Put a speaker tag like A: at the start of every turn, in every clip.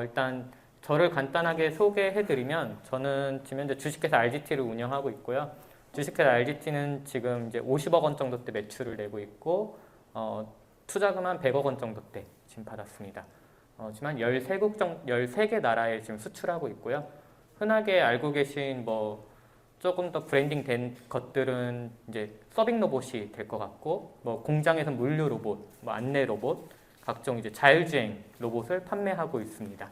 A: 일단 저를 간단하게 소개해드리면 저는 지금 현재 주식회사 RGT를 운영하고 있고요. 주식회사 RGT는 지금 이제 50억 원 정도대 매출을 내고 있고 투자금 한 100억 원 정도대 지금 받았습니다. 지금 한 13개 나라에 지금 수출하고 있고요. 흔하게 알고 계신 뭐 조금 더 브랜딩 된 것들은 이제 서빙 로봇이 될 것 같고, 뭐 공장에서 물류 로봇, 뭐 안내 로봇, 각종 이제 자율주행 로봇을 판매하고 있습니다.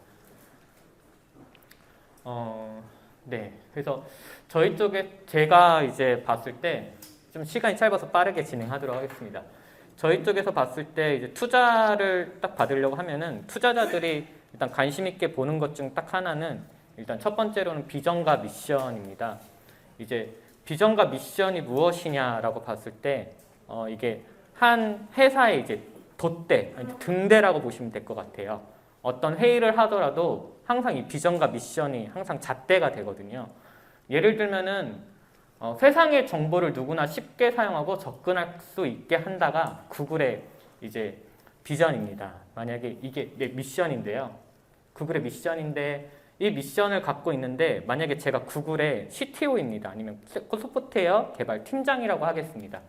A: 네. 그래서 저희 쪽에 제가 이제 봤을 때 좀 시간이 짧아서 빠르게 진행하도록 하겠습니다. 저희 쪽에서 봤을 때 이제 투자를 딱 받으려고 하면은 투자자들이 일단 관심 있게 보는 것 중 딱 하나는 일단 첫 번째로는 비전과 미션입니다. 이제 비전과 미션이 무엇이냐라고 봤을 때 이게 한 회사의 이제 돛대, 등대라고 보시면 될 것 같아요. 어떤 회의를 하더라도 항상 이 비전과 미션이 항상 잣대가 되거든요. 예를 들면은 세상의 정보를 누구나 쉽게 사용하고 접근할 수 있게 한다가 구글의 이제 비전입니다. 만약에 이게 내 미션인데요. 구글의 미션인데 이 미션을 갖고 있는데 만약에 제가 구글의 CTO입니다. 아니면 소프트웨어 개발 팀장이라고 하겠습니다.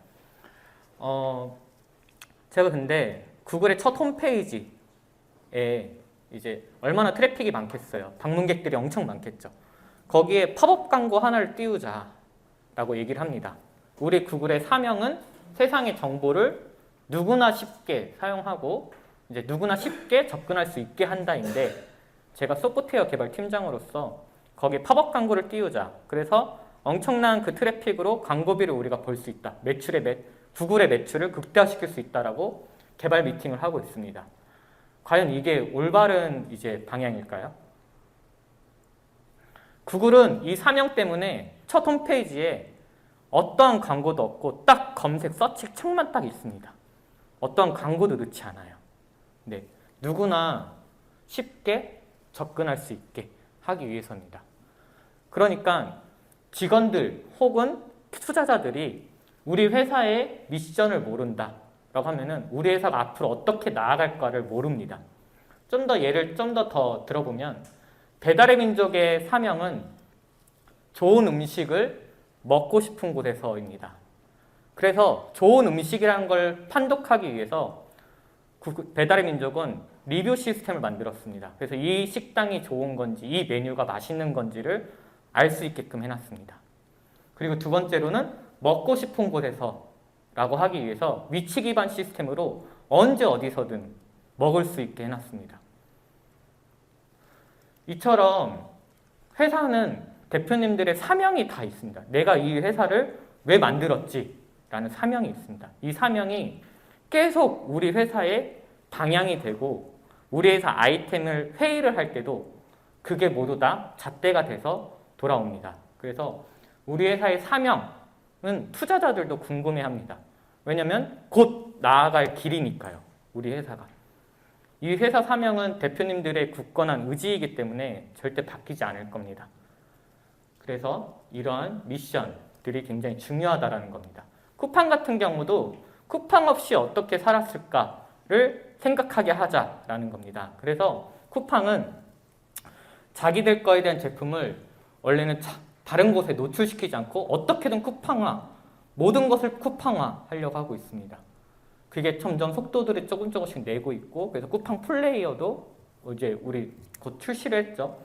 A: 제가 근데 구글의 첫 홈페이지에 이제 얼마나 트래픽이 많겠어요. 방문객들이 엄청 많겠죠. 거기에 팝업 광고 하나를 띄우자라고 얘기를 합니다. 우리 구글의 사명은 세상의 정보를 누구나 쉽게 사용하고 이제 누구나 쉽게 접근할 수 있게 한다인데 제가 소프트웨어 개발 팀장으로서 거기에 팝업 광고를 띄우자. 그래서 엄청난 그 트래픽으로 광고비를 우리가 벌 수 있다. 구글의 매출을 극대화시킬 수 있다라고 개발 미팅을 하고 있습니다. 과연 이게 올바른 이제 방향일까요? 구글은 이 사명 때문에 첫 홈페이지에 어떠한 광고도 없고 딱 검색 서치 창만 딱 있습니다. 어떠한 광고도 넣지 않아요. 네, 누구나 쉽게 접근할 수 있게 하기 위해서입니다. 그러니까 직원들 혹은 투자자들이 우리 회사의 미션을 모른다 라고 하면은 우리 회사가 앞으로 어떻게 나아갈까를 모릅니다. 좀 더 예를 좀 더 들어보면 배달의 민족의 사명은 좋은 음식을 먹고 싶은 곳에서입니다. 그래서 좋은 음식이라는 걸 판독하기 위해서 배달의 민족은 리뷰 시스템을 만들었습니다. 그래서 이 식당이 좋은 건지 이 메뉴가 맛있는 건지를 알 수 있게끔 해놨습니다. 그리고 두 번째로는 먹고 싶은 곳에서 라고 하기 위해서 위치 기반 시스템으로 언제 어디서든 먹을 수 있게 해놨습니다. 이처럼 회사는 대표님들의 사명이 다 있습니다. 내가 이 회사를 왜 만들었지? 라는 사명이 있습니다. 이 사명이 계속 우리 회사의 방향이 되고 우리 회사 아이템을 회의를 할 때도 그게 모두 다 잣대가 돼서 돌아옵니다. 그래서 우리 회사의 사명은 투자자들도 궁금해합니다. 왜냐하면 곧 나아갈 길이니까요. 우리 회사가. 이 회사 사명은 대표님들의 굳건한 의지이기 때문에 절대 바뀌지 않을 겁니다. 그래서 이러한 미션들이 굉장히 중요하다는 겁니다. 쿠팡 같은 경우도 쿠팡 없이 어떻게 살았을까를 생각하게 하자라는 겁니다. 그래서 쿠팡은 자기들 거에 대한 제품을 원래는 다른 곳에 노출시키지 않고 어떻게든 쿠팡화, 모든 것을 쿠팡화 하려고 하고 있습니다. 그게 점점 속도들이 조금씩 내고 있고 그래서 쿠팡 플레이어도 이제 우리 곧 출시를 했죠.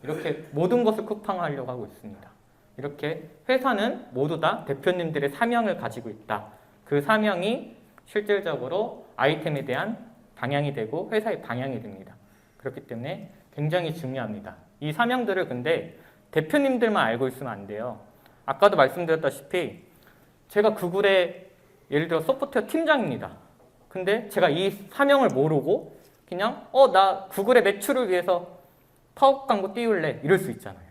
A: 이렇게 모든 것을 쿠팡화하려고 하고 있습니다. 이렇게 회사는 모두 다 대표님들의 사명을 가지고 있다. 그 사명이 실질적으로 아이템에 대한 방향이 되고 회사의 방향이 됩니다. 그렇기 때문에 굉장히 중요합니다. 이 사명들을 근데 대표님들만 알고 있으면 안 돼요. 아까도 말씀드렸다시피 제가 구글의 예를 들어 소프트웨어 팀장입니다. 근데 제가 이 사명을 모르고 그냥 나 구글의 매출을 위해서 팝업 광고 띄울래 이럴 수 있잖아요.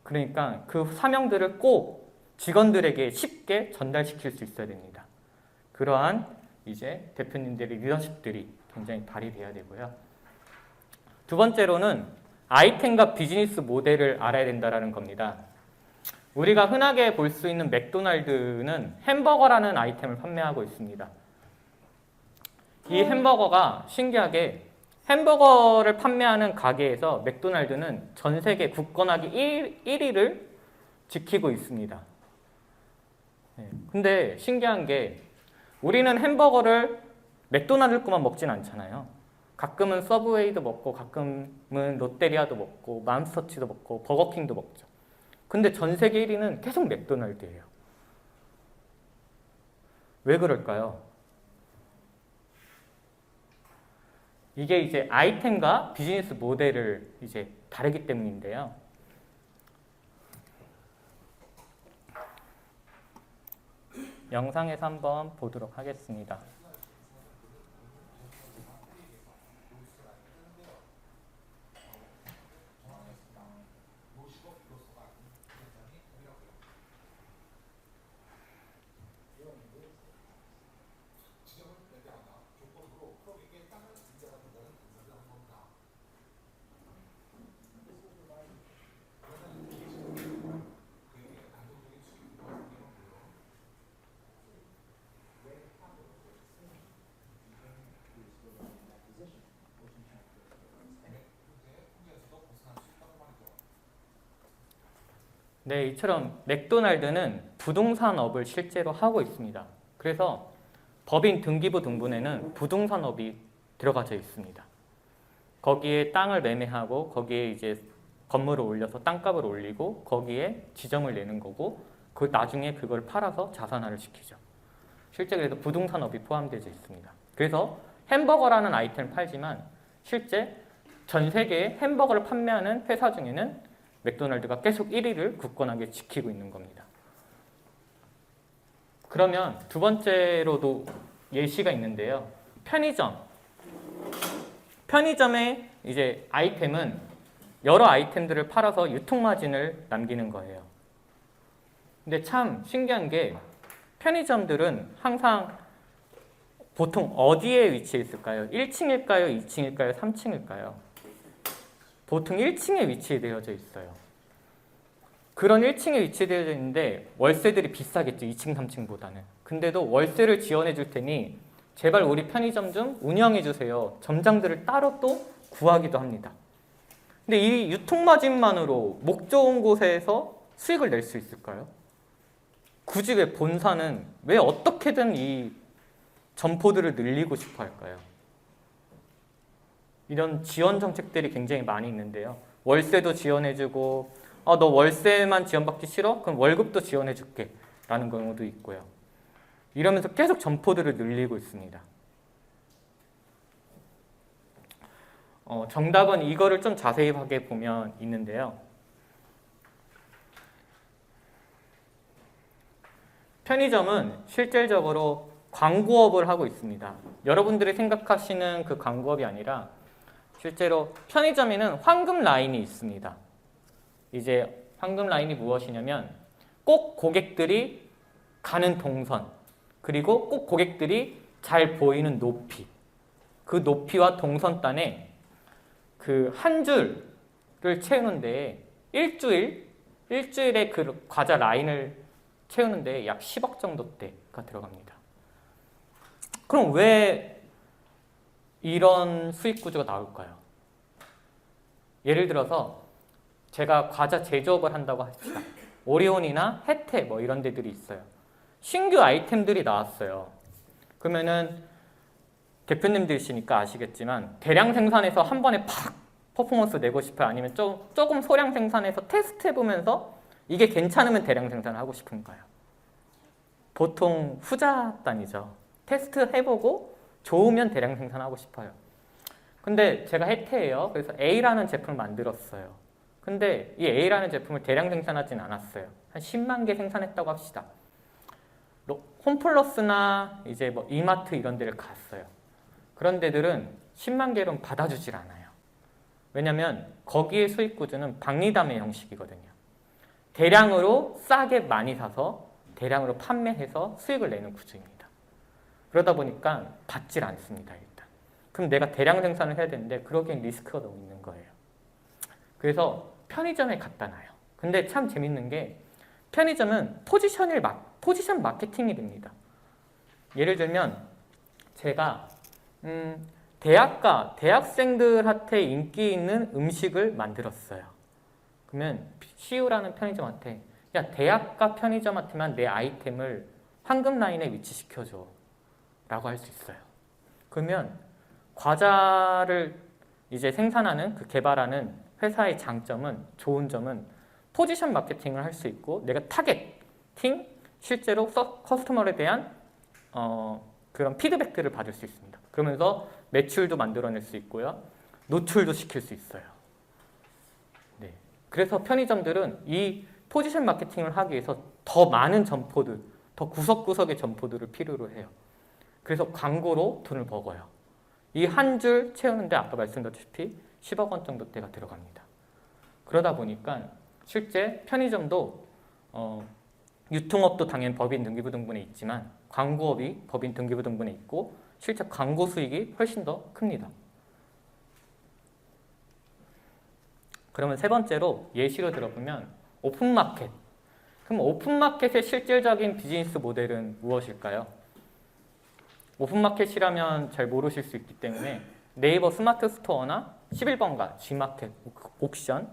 A: 그러니까 그 사명들을 꼭 직원들에게 쉽게 전달시킬 수 있어야 됩니다. 그러한 이제 대표님들의 리더십들이 굉장히 발휘돼야 되고요. 두 번째로는 아이템과 비즈니스 모델을 알아야 된다는 겁니다. 우리가 흔하게 볼 수 있는 맥도날드는 햄버거라는 아이템을 판매하고 있습니다. 이 햄버거가 신기하게 햄버거를 판매하는 가게에서 맥도날드는 전 세계 굳건하게 1위를 지키고 있습니다. 근데 신기한 게 우리는 햄버거를 맥도날드 것만 먹진 않잖아요. 가끔은 서브웨이도 먹고 가끔은 롯데리아도 먹고 맘스터치도 먹고 버거킹도 먹죠. 근데 전 세계 1위는 계속 맥도날드예요. 왜 그럴까요? 이게 이제 아이템과 비즈니스 모델을 이제 다르기 때문인데요. 영상에서 한번 보도록 하겠습니다. 네, 이처럼 맥도날드는 부동산업을 실제로 하고 있습니다. 그래서 법인 등기부 등본에는 부동산업이 들어가져 있습니다. 거기에 땅을 매매하고 거기에 이제 건물을 올려서 땅값을 올리고 거기에 지점을 내는 거고 그 나중에 그걸 팔아서 자산화를 시키죠. 실제 그래서 부동산업이 포함되어 있습니다. 그래서 햄버거라는 아이템을 팔지만 실제 전 세계에 햄버거를 판매하는 회사 중에는 맥도날드가 계속 1위를 굳건하게 지키고 있는 겁니다. 그러면 두 번째로도 예시가 있는데요. 편의점. 편의점의 이제 아이템은 여러 아이템들을 팔아서 유통마진을 남기는 거예요. 근데 참 신기한 게 편의점들은 항상 보통 어디에 위치해 있을까요? 1층일까요? 2층일까요? 3층일까요? 보통 1층에 위치되어져 있어요. 그런 1층에 위치되어져 있는데 월세들이 비싸겠죠. 2층, 3층보다는. 근데도 월세를 지원해 줄 테니 제발 우리 편의점 좀 운영해 주세요. 점장들을 따로 또 구하기도 합니다. 근데 이 유통마진만으로 목 좋은 곳에서 수익을 낼 수 있을까요? 굳이 왜 본사는 왜 어떻게든 이 점포들을 늘리고 싶어 할까요? 이런 지원 정책들이 굉장히 많이 있는데요. 월세도 지원해주고 너 월세만 지원받기 싫어? 그럼 월급도 지원해줄게 라는 경우도 있고요. 이러면서 계속 점포들을 늘리고 있습니다. 정답은 이거를 좀 자세하게 보면 있는데요. 편의점은 실질적으로 광고업을 하고 있습니다. 여러분들이 생각하시는 그 광고업이 아니라 실제로 편의점에는 황금 라인이 있습니다. 이제 황금 라인이 무엇이냐면 꼭 고객들이 가는 동선 그리고 꼭 고객들이 잘 보이는 높이 그 높이와 동선단에 그 한 줄을 채우는데 일주일에 그 과자 라인을 채우는데 약 10억 정도대가 들어갑니다. 그럼 왜 이런 수익 구조가 나올까요? 예를 들어서 제가 과자 제조업을 한다고 합시다. 오리온이나 혜태 뭐 이런 데들이 있어요. 신규 아이템들이 나왔어요. 그러면은 대표님들이시니까 아시겠지만 대량 생산해서 한 번에 팍 퍼포먼스 내고 싶어요? 아니면 조금 소량 생산해서 테스트해보면서 이게 괜찮으면 대량 생산을 하고 싶은가요? 보통 후자단이죠. 테스트해보고 좋으면 대량 생산하고 싶어요. 근데 제가 혜태예요. 그래서 A라는 제품을 만들었어요. 근데 이 A라는 제품을 대량 생산하진 않았어요. 한 10만 개 생산했다고 합시다. 홈플러스나 이제 뭐 이마트 이런 데를 갔어요. 그런 데들은 10만 개로는 받아주질 않아요. 왜냐면 거기의 수익 구조는 박리담의 형식이거든요. 대량으로 싸게 많이 사서 대량으로 판매해서 수익을 내는 구조입니다. 그러다 보니까 받질 않습니다. 일단. 그럼 내가 대량 생산을 해야 되는데 그러기엔 리스크가 너무 있는 거예요. 그래서 편의점에 갖다 놔요. 근데 참 재밌는 게 편의점은 포지션 마케팅이 됩니다. 예를 들면 제가 대학생들한테 인기 있는 음식을 만들었어요. 그러면 CU라는 편의점한테 야, 대학가 편의점한테만 내 아이템을 황금 라인에 위치시켜줘 라고 할 수 있어요. 그러면 과자를 이제 생산하는 그 개발하는 회사의 장점은, 좋은 점은 포지션 마케팅을 할 수 있고 내가 타겟팅, 실제로 커스터머에 대한 그런 피드백들을 받을 수 있습니다. 그러면서 매출도 만들어낼 수 있고요. 노출도 시킬 수 있어요. 네. 그래서 편의점들은 이 포지션 마케팅을 하기 위해서 더 많은 점포들, 더 구석구석의 점포들을 필요로 해요. 그래서 광고로 돈을 먹어요. 이 한 줄 채우는데 아까 말씀드렸다시피 10억 원 정도대가 들어갑니다. 그러다 보니까 실제 편의점도 유통업도 당연히 법인 등기부등본에 있지만 광고업이 법인 등기부등본에 있고 실제 광고 수익이 훨씬 더 큽니다. 그러면 세 번째로 예시로 들어보면 오픈마켓. 그럼 오픈마켓의 실질적인 비즈니스 모델은 무엇일까요? 오픈마켓이라면 잘 모르실 수 있기 때문에 네이버 스마트 스토어나 11번가, G마켓, 옥션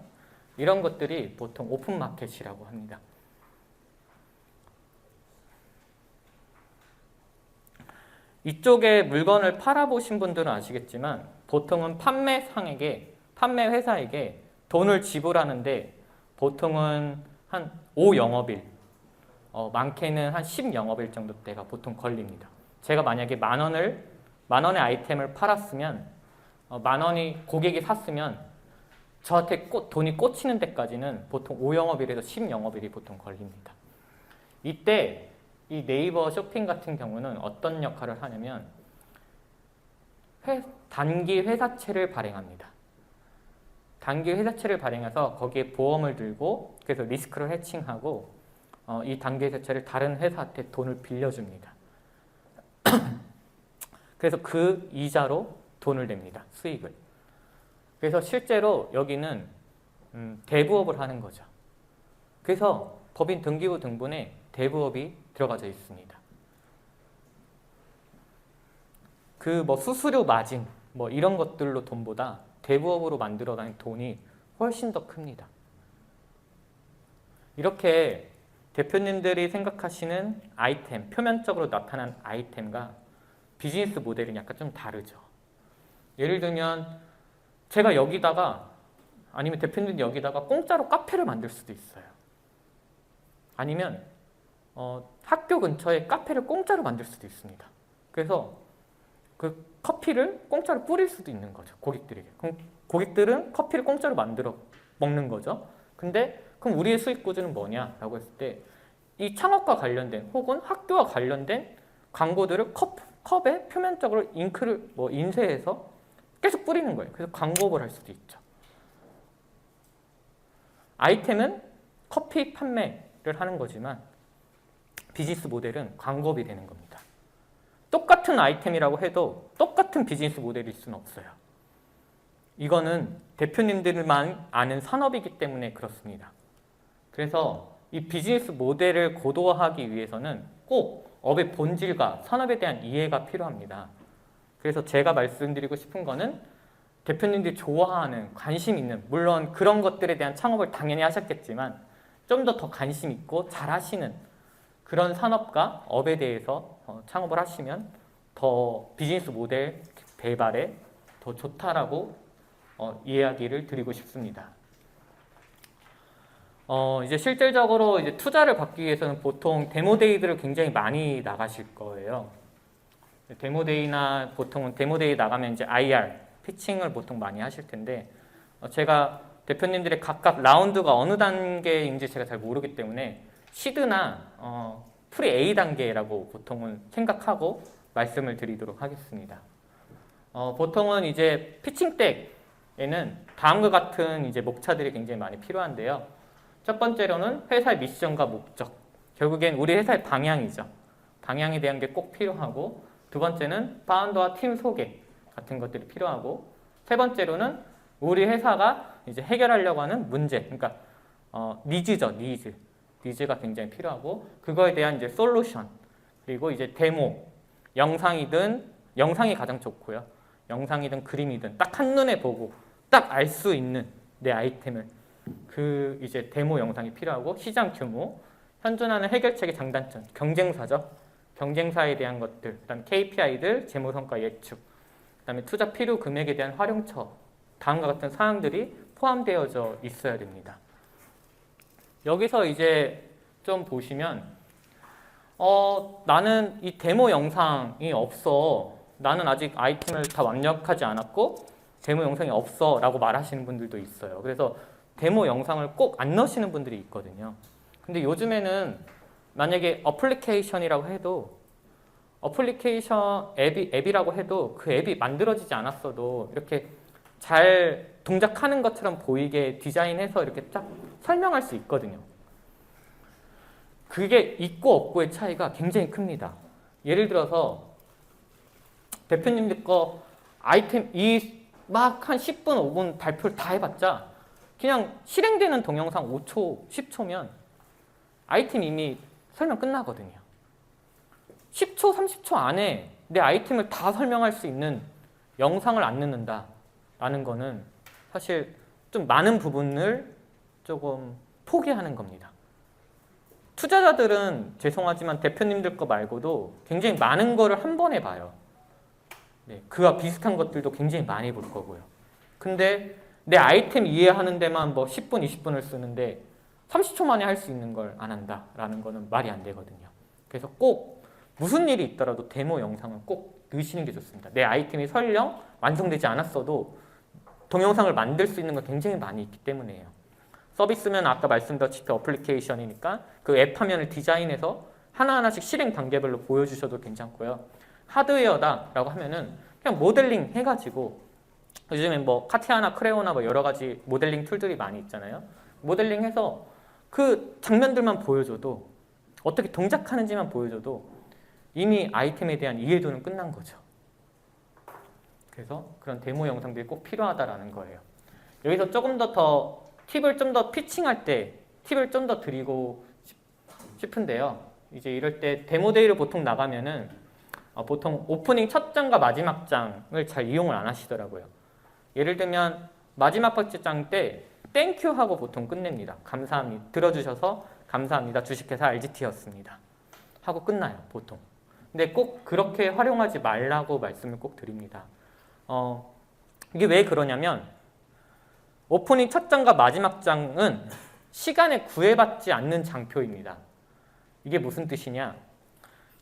A: 이런 것들이 보통 오픈마켓이라고 합니다. 이쪽에 물건을 팔아보신 분들은 아시겠지만 보통은 판매 회사에게 돈을 지불하는데 보통은 한 5영업일, 많게는 한 10영업일 정도 때가 보통 걸립니다. 제가 만약에 만 원의 아이템을 팔았으면 만 원이 고객이 샀으면 저한테 돈이 꽂히는 데까지는 보통 5영업일에서 10영업일이 보통 걸립니다. 이때 이 네이버 쇼핑 같은 경우는 어떤 역할을 하냐면 단기 회사채를 발행합니다. 단기 회사채를 발행해서 거기에 보험을 들고 그래서 리스크를 해칭하고 이 단기 회사채를 다른 회사한테 돈을 빌려줍니다. 그래서 그 이자로 돈을 냅니다. 수익을. 그래서 실제로 여기는 대부업을 하는 거죠. 그래서 법인 등기부 등본에 대부업이 들어가져 있습니다. 그 수수료 마진 이런 것들로 돈보다 대부업으로 만들어낸 돈이 훨씬 더 큽니다. 이렇게 대표님들이 생각하시는 아이템, 표면적으로 나타난 아이템과 비즈니스 모델은 약간 좀 다르죠. 예를 들면 제가 여기다가 아니면 대표님들이 여기다가 공짜로 카페를 만들 수도 있어요. 아니면 학교 근처에 카페를 공짜로 만들 수도 있습니다. 그래서 그 커피를 공짜로 뿌릴 수도 있는 거죠. 고객들에게. 그럼 고객들은 커피를 공짜로 만들어 먹는 거죠. 근데 그럼 우리의 수익 구조는 뭐냐라고 했을 때 이 창업과 관련된 혹은 학교와 관련된 광고들을 컵에 표면적으로 잉크를 인쇄해서 계속 뿌리는 거예요. 그래서 광고업을 할 수도 있죠. 아이템은 커피 판매를 하는 거지만 비즈니스 모델은 광고업이 되는 겁니다. 똑같은 아이템이라고 해도 똑같은 비즈니스 모델일 수는 없어요. 이거는 대표님들만 아는 산업이기 때문에 그렇습니다. 그래서 이 비즈니스 모델을 고도화하기 위해서는 꼭 업의 본질과 산업에 대한 이해가 필요합니다. 그래서 제가 말씀드리고 싶은 거는 대표님들이 좋아하는, 관심 있는, 물론 그런 것들에 대한 창업을 당연히 하셨겠지만 좀 더 관심 있고 잘 하시는 그런 산업과 업에 대해서 창업을 하시면 더 비즈니스 모델 개발에 더 좋다라고 이야기를 드리고 싶습니다. 이제 실질적으로 이제 투자를 받기 위해서는 보통 데모데이들을 굉장히 많이 나가실 거예요. 데모데이나 보통은 데모데이 나가면 이제 IR, 피칭을 보통 많이 하실 텐데 제가 대표님들의 각각 라운드가 어느 단계인지 제가 잘 모르기 때문에 시드나 프리 A 단계라고 보통은 생각하고 말씀을 드리도록 하겠습니다. 보통은 이제 피칭 때에는 다음과 같은 이제 목차들이 굉장히 많이 필요한데요. 첫 번째로는 회사의 미션과 목적, 결국엔 우리 회사의 방향이죠. 방향에 대한 게 꼭 필요하고 두 번째는 파운더와 팀 소개 같은 것들이 필요하고 세 번째로는 우리 회사가 이제 해결하려고 하는 문제, 그러니까 니즈죠, 니즈가 굉장히 필요하고 그거에 대한 이제 솔루션 그리고 이제 데모, 영상이 가장 좋고요. 영상이든 그림이든 딱 한눈에 보고 딱 알 수 있는 내 아이템을 그 이제 데모 영상이 필요하고 시장 규모, 현존하는 해결책의 장단점, 경쟁사죠. 경쟁사에 대한 것들, 그다음 KPI들, 재무성과 예측, 그다음에 투자 필요 금액에 대한 활용처, 다음과 같은 사항들이 포함되어져 있어야 됩니다. 여기서 이제 좀 보시면 나는 이 데모 영상이 없어. 나는 아직 아이템을 다 완벽하지 않았고 데모 영상이 없어 라고 말하시는 분들도 있어요. 그래서 데모 영상을 꼭 안 넣으시는 분들이 있거든요. 근데 요즘에는 만약에 어플리케이션이라고 해도 어플리케이션 앱이라고 해도 그 앱이 만들어지지 않았어도 이렇게 잘 동작하는 것처럼 보이게 디자인해서 이렇게 딱 설명할 수 있거든요. 그게 있고 없고의 차이가 굉장히 큽니다. 예를 들어서 대표님들 거 아이템 막 한 10분, 5분 발표를 다 해봤자 그냥 실행되는 동영상 5초, 10초면 아이템 이미 설명 끝나거든요. 10초, 30초 안에 내 아이템을 다 설명할 수 있는 영상을 안 넣는다라는 거는 사실 좀 많은 부분을 조금 포기하는 겁니다. 투자자들은 죄송하지만 대표님들 거 말고도 굉장히 많은 거를 한 번에 봐요. 네, 그와 비슷한 것들도 굉장히 많이 볼 거고요. 근데 내 아이템 이해하는 데만 뭐 10분, 20분을 쓰는데 30초 만에 할 수 있는 걸 안 한다라는 거는 말이 안 되거든요. 그래서 꼭 무슨 일이 있더라도 데모 영상을 꼭 넣으시는 게 좋습니다. 내 아이템이 설령 완성되지 않았어도 동영상을 만들 수 있는 건 굉장히 많이 있기 때문이에요. 서비스면 아까 말씀드렸듯이 어플리케이션이니까 그 앱 화면을 디자인해서 하나하나씩 실행 단계별로 보여주셔도 괜찮고요. 하드웨어다라고 하면은 그냥 모델링 해가지고 요즘에 뭐 카티아나, 크레오나 뭐 여러 가지 모델링 툴들이 많이 있잖아요. 모델링해서 그 장면들만 보여줘도 어떻게 동작하는지만 보여줘도 이미 아이템에 대한 이해도는 끝난 거죠. 그래서 그런 데모 영상들이 꼭 필요하다라는 거예요. 여기서 조금 더 팁을 좀 더 피칭할 때 팁을 좀 더 드리고 싶은데요. 이제 이럴 때 데모데이를 보통 나가면은 보통 오프닝 첫 장과 마지막 장을 잘 이용을 안 하시더라고요. 예를 들면 마지막 번째 장 때 땡큐 하고 보통 끝냅니다. 감사합니다. 들어주셔서 감사합니다. 주식회사 RGT였습니다. 하고 끝나요, 보통. 근데 꼭 그렇게 활용하지 말라고 말씀을 꼭 드립니다. 이게 왜 그러냐면 오프닝 첫 장과 마지막 장은 시간에 구애받지 않는 장표입니다. 이게 무슨 뜻이냐?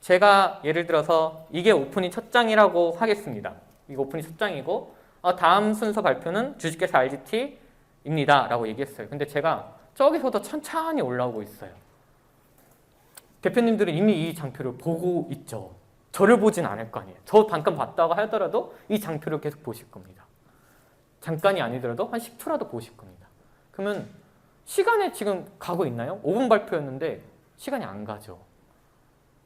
A: 제가 예를 들어서 이게 오프닝 첫 장이라고 하겠습니다. 이거 오프닝 첫 장이고 다음 순서 발표는 주식회사 RGT입니다 라고 얘기했어요. 근데 제가 저기서도 천천히 올라오고 있어요. 대표님들은 이미 이 장표를 보고 있죠. 저를 보진 않을 거 아니에요. 저 잠깐 봤다가 하더라도 이 장표를 계속 보실 겁니다. 잠깐이 아니더라도 한 10초라도 보실 겁니다. 그러면 시간에 지금 가고 있나요? 5분 발표였는데 시간이 안 가죠.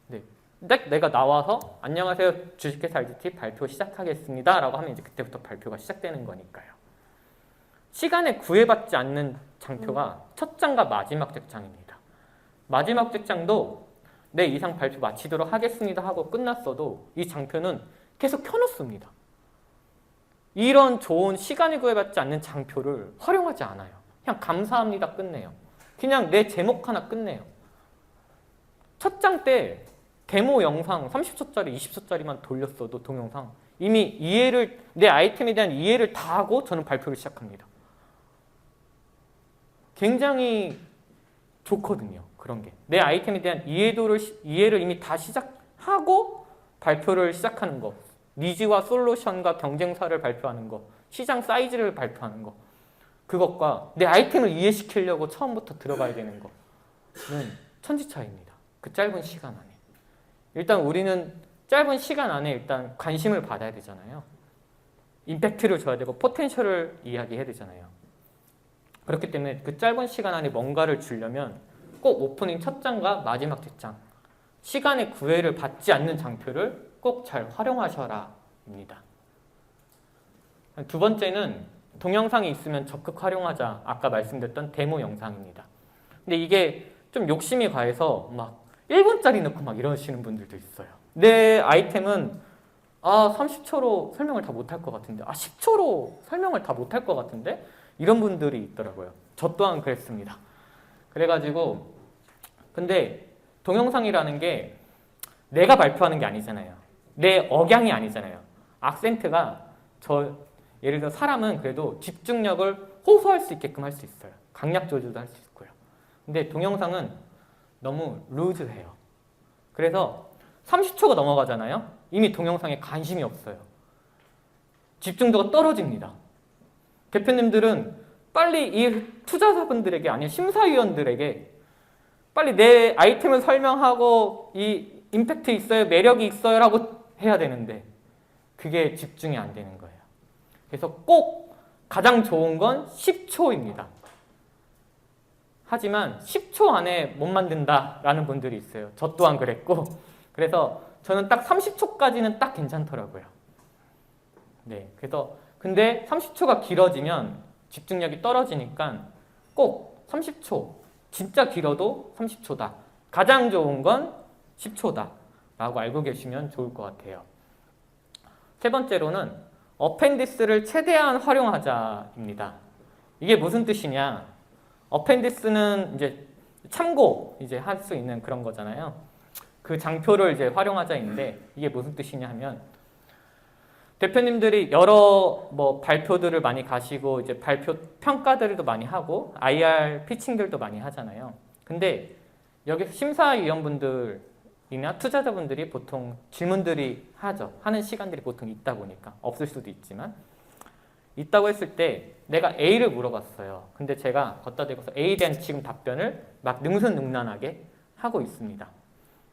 A: 네. 내가 나와서 안녕하세요 주식회사 RGT 발표 시작하겠습니다 라고 하면 이제 그때부터 발표가 시작되는 거니까요. 시간에 구애받지 않는 장표가 첫 장과 마지막 장입니다. 마지막 장도 내 이상 발표 마치도록 하겠습니다 하고 끝났어도 이 장표는 계속 켜놓습니다. 이런 좋은 시간에 구애받지 않는 장표를 활용하지 않아요. 그냥 감사합니다 끝내요. 그냥 내 제목 하나 끝내요. 첫 장 때 데모 영상 30초짜리, 20초짜리만 돌렸어도 동영상 이미 내 아이템에 대한 이해를 다 하고 저는 발표를 시작합니다. 굉장히 좋거든요. 그런 게. 내 아이템에 대한 이해를 이미 다 시작하고 발표를 시작하는 거. 니즈와 솔루션과 경쟁사를 발표하는 거. 시장 사이즈를 발표하는 거. 그것과 내 아이템을 이해시키려고 처음부터 들어가야 되는 거는 천지차이입니다. 그 짧은 시간 안에. 일단 우리는 짧은 시간 안에 일단 관심을 받아야 되잖아요. 임팩트를 줘야 되고 포텐셜을 이야기해야 되잖아요. 그렇기 때문에 그 짧은 시간 안에 뭔가를 주려면 꼭 오프닝 첫 장과 마지막 뒷장 시간의 구애를 받지 않는 장표를 꼭 잘 활용하셔라입니다. 두 번째는 동영상이 있으면 적극 활용하자. 아까 말씀드렸던 데모 영상입니다. 근데 이게 좀 욕심이 가해서 막 1분짜리 넣고 막 이러시는 분들도 있어요. 내 아이템은 아, 30초로 설명을 다 못할 것 같은데, 아, 10초로 설명을 다 못할 것 같은데, 이런 분들이 있더라고요. 저 또한 그랬습니다. 그래가지고, 근데 동영상이라는 게 내가 발표하는 게 아니잖아요. 내 억양이 아니잖아요. 악센트가 예를 들어 사람은 그래도 집중력을 호소할 수 있게끔 할 수 있어요. 강약 조절도 할 수 있고요. 근데 동영상은 너무 루즈해요. 그래서 30초가 넘어가잖아요. 이미 동영상에 관심이 없어요. 집중도가 떨어집니다. 대표님들은 빨리 이 투자자분들에게 아니면 심사위원들에게 빨리 내 아이템을 설명하고 이 임팩트 있어요, 매력이 있어요 라고 해야 되는데 그게 집중이 안 되는 거예요. 그래서 꼭 가장 좋은 건 10초입니다. 하지만 10초 안에 못 만든다라는 분들이 있어요. 저 또한 그랬고 그래서 저는 딱 30초까지는 딱 괜찮더라고요. 네, 그래서 근데 30초가 길어지면 집중력이 떨어지니까 꼭 30초, 진짜 길어도 30초다. 가장 좋은 건 10초다 라고 알고 계시면 좋을 것 같아요. 세 번째로는 어펜디스를 최대한 활용하자입니다. 이게 무슨 뜻이냐? 어펜디스는 이제 참고 이제 할 수 있는 그런 거잖아요. 그 장표를 이제 활용하자인데 이게 무슨 뜻이냐 하면 대표님들이 여러 발표들을 많이 가시고 이제 발표 평가들도 많이 하고 IR 피칭들도 많이 하잖아요. 근데 여기서 심사위원분들이나 투자자분들이 보통 질문들이 하는 시간들이 보통 있다 보니까 없을 수도 있지만 있다고 했을 때 내가 A를 물어봤어요. 근데 제가 걷다 대고서 A에 대한 지금 답변을 막 능수능란하게 하고 있습니다.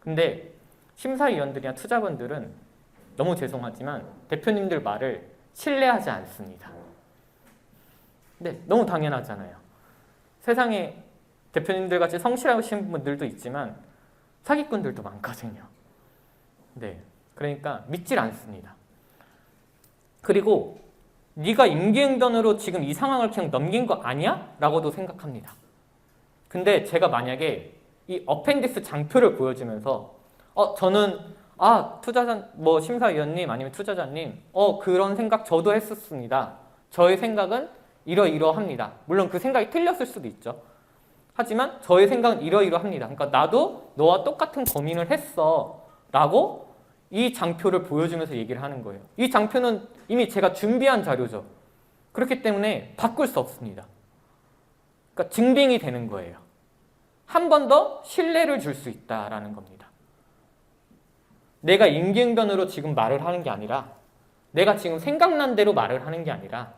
A: 근데 심사위원들이나 투자분들은 너무 죄송하지만 대표님들 말을 신뢰하지 않습니다. 네, 너무 당연하잖아요. 세상에 대표님들 같이 성실하신 분들도 있지만 사기꾼들도 많거든요. 네, 그러니까 믿질 않습니다. 그리고 네가 임기응변으로 지금 이 상황을 그냥 넘긴 거 아니야? 라고도 생각합니다. 근데 제가 만약에 이 어펜디스 장표를 보여주면서 저는 투자자 심사위원님 아니면 투자자님 그런 생각 저도 했었습니다. 저의 생각은 이러이러합니다. 물론 그 생각이 틀렸을 수도 있죠. 하지만 저의 생각은 이러이러합니다. 그러니까 나도 너와 똑같은 고민을 했어 라고 이 장표를 보여주면서 얘기를 하는 거예요. 이 장표는 이미 제가 준비한 자료죠. 그렇기 때문에 바꿀 수 없습니다. 그러니까 증빙이 되는 거예요. 한 번 더 신뢰를 줄 수 있다라는 겁니다. 내가 임기응변으로 지금 말을 하는 게 아니라 내가 지금 생각난 대로 말을 하는 게 아니라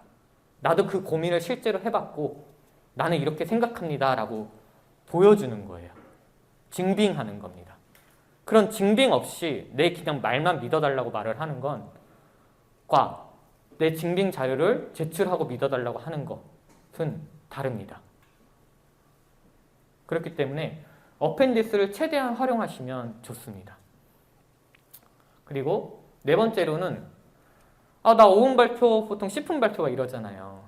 A: 나도 그 고민을 실제로 해봤고 나는 이렇게 생각합니다 라고 보여주는 거예요. 증빙하는 겁니다. 그런 증빙 없이 내 그냥 말만 믿어달라고 말을 하는 것과 내 증빙 자료를 제출하고 믿어달라고 하는 것은 다릅니다. 그렇기 때문에 어펜디스를 최대한 활용하시면 좋습니다. 그리고 네 번째로는 나 5분 발표 보통 10분 발표가 이러잖아요.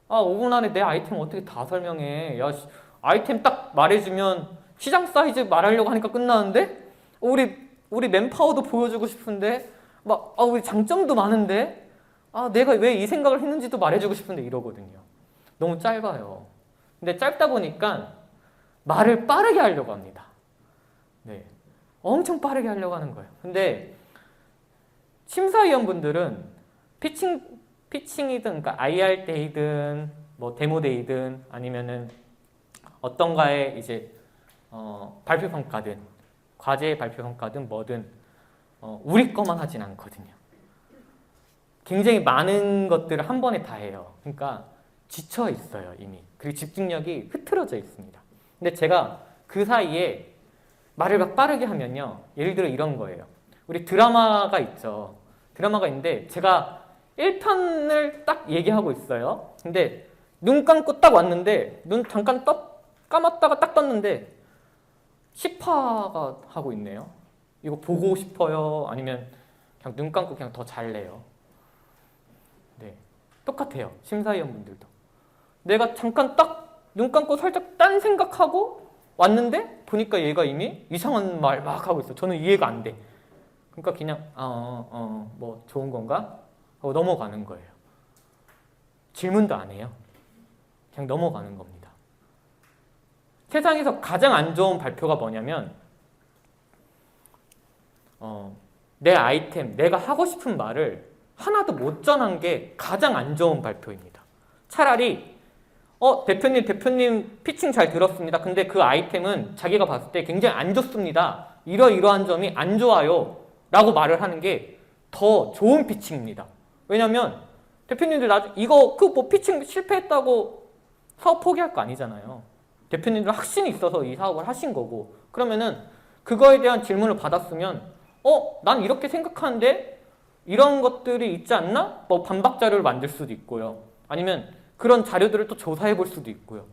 A: 5분 안에 내 아이템 어떻게 다 설명해. 야, 아이템 딱 말해주면 시장 사이즈 말하려고 하니까 끝나는데 우리 맨파워도 보여주고 싶은데 우리 장점도 많은데 내가 왜 이 생각을 했는지도 말해주고 싶은데 이러거든요. 너무 짧아요. 근데 짧다 보니까 말을 빠르게 하려고 합니다. 네, 엄청 빠르게 하려고 하는 거예요. 근데 심사위원분들은 피칭이든 그러니까 IR 데이든 데모 데이든 아니면은 어떤가의 이제 발표 평가든 과제 발표 평가든 뭐든 우리 거만 하진 않거든요. 굉장히 많은 것들을 한 번에 다 해요. 그러니까 지쳐 있어요, 이미. 그리고 집중력이 흐트러져 있습니다. 근데 제가 그 사이에 말을 막 빠르게 하면요. 예를 들어 이런 거예요. 우리 드라마가 있죠. 드라마가 있는데 제가 1편을 딱 얘기하고 있어요. 근데 눈 감고 딱 왔는데 눈 잠깐 감았다가 딱 떴는데 10화가 하고 있네요. 이거 보고 싶어요? 아니면 그냥 눈 감고 그냥 더 잘래요? 네, 똑같아요. 심사위원분들도. 내가 잠깐 딱 눈 감고 살짝 딴 생각하고 왔는데 보니까 얘가 이미 이상한 말 막 하고 있어. 저는 이해가 안 돼. 그러니까 그냥 뭐 좋은 건가? 하고 넘어가는 거예요. 질문도 안 해요. 그냥 넘어가는 겁니다. 세상에서 가장 안 좋은 발표가 뭐냐면 내 아이템, 내가 하고 싶은 말을 하나도 못 전한 게 가장 안 좋은 발표입니다. 차라리 대표님 피칭 잘 들었습니다. 근데 그 아이템은 자기가 봤을 때 굉장히 안 좋습니다. 이러이러한 점이 안 좋아요. 라고 말을 하는 게 더 좋은 피칭입니다. 왜냐면 대표님들 이거 뭐 피칭 실패했다고 사업 포기할 거 아니잖아요. 대표님들 확신이 있어서 이 사업을 하신 거고, 그러면은 그거에 대한 질문을 받았으면 난 이렇게 생각하는데 이런 것들이 있지 않나? 뭐 반박 자료를 만들 수도 있고요. 아니면 그런 자료들을 또 조사해 볼 수도 있고요.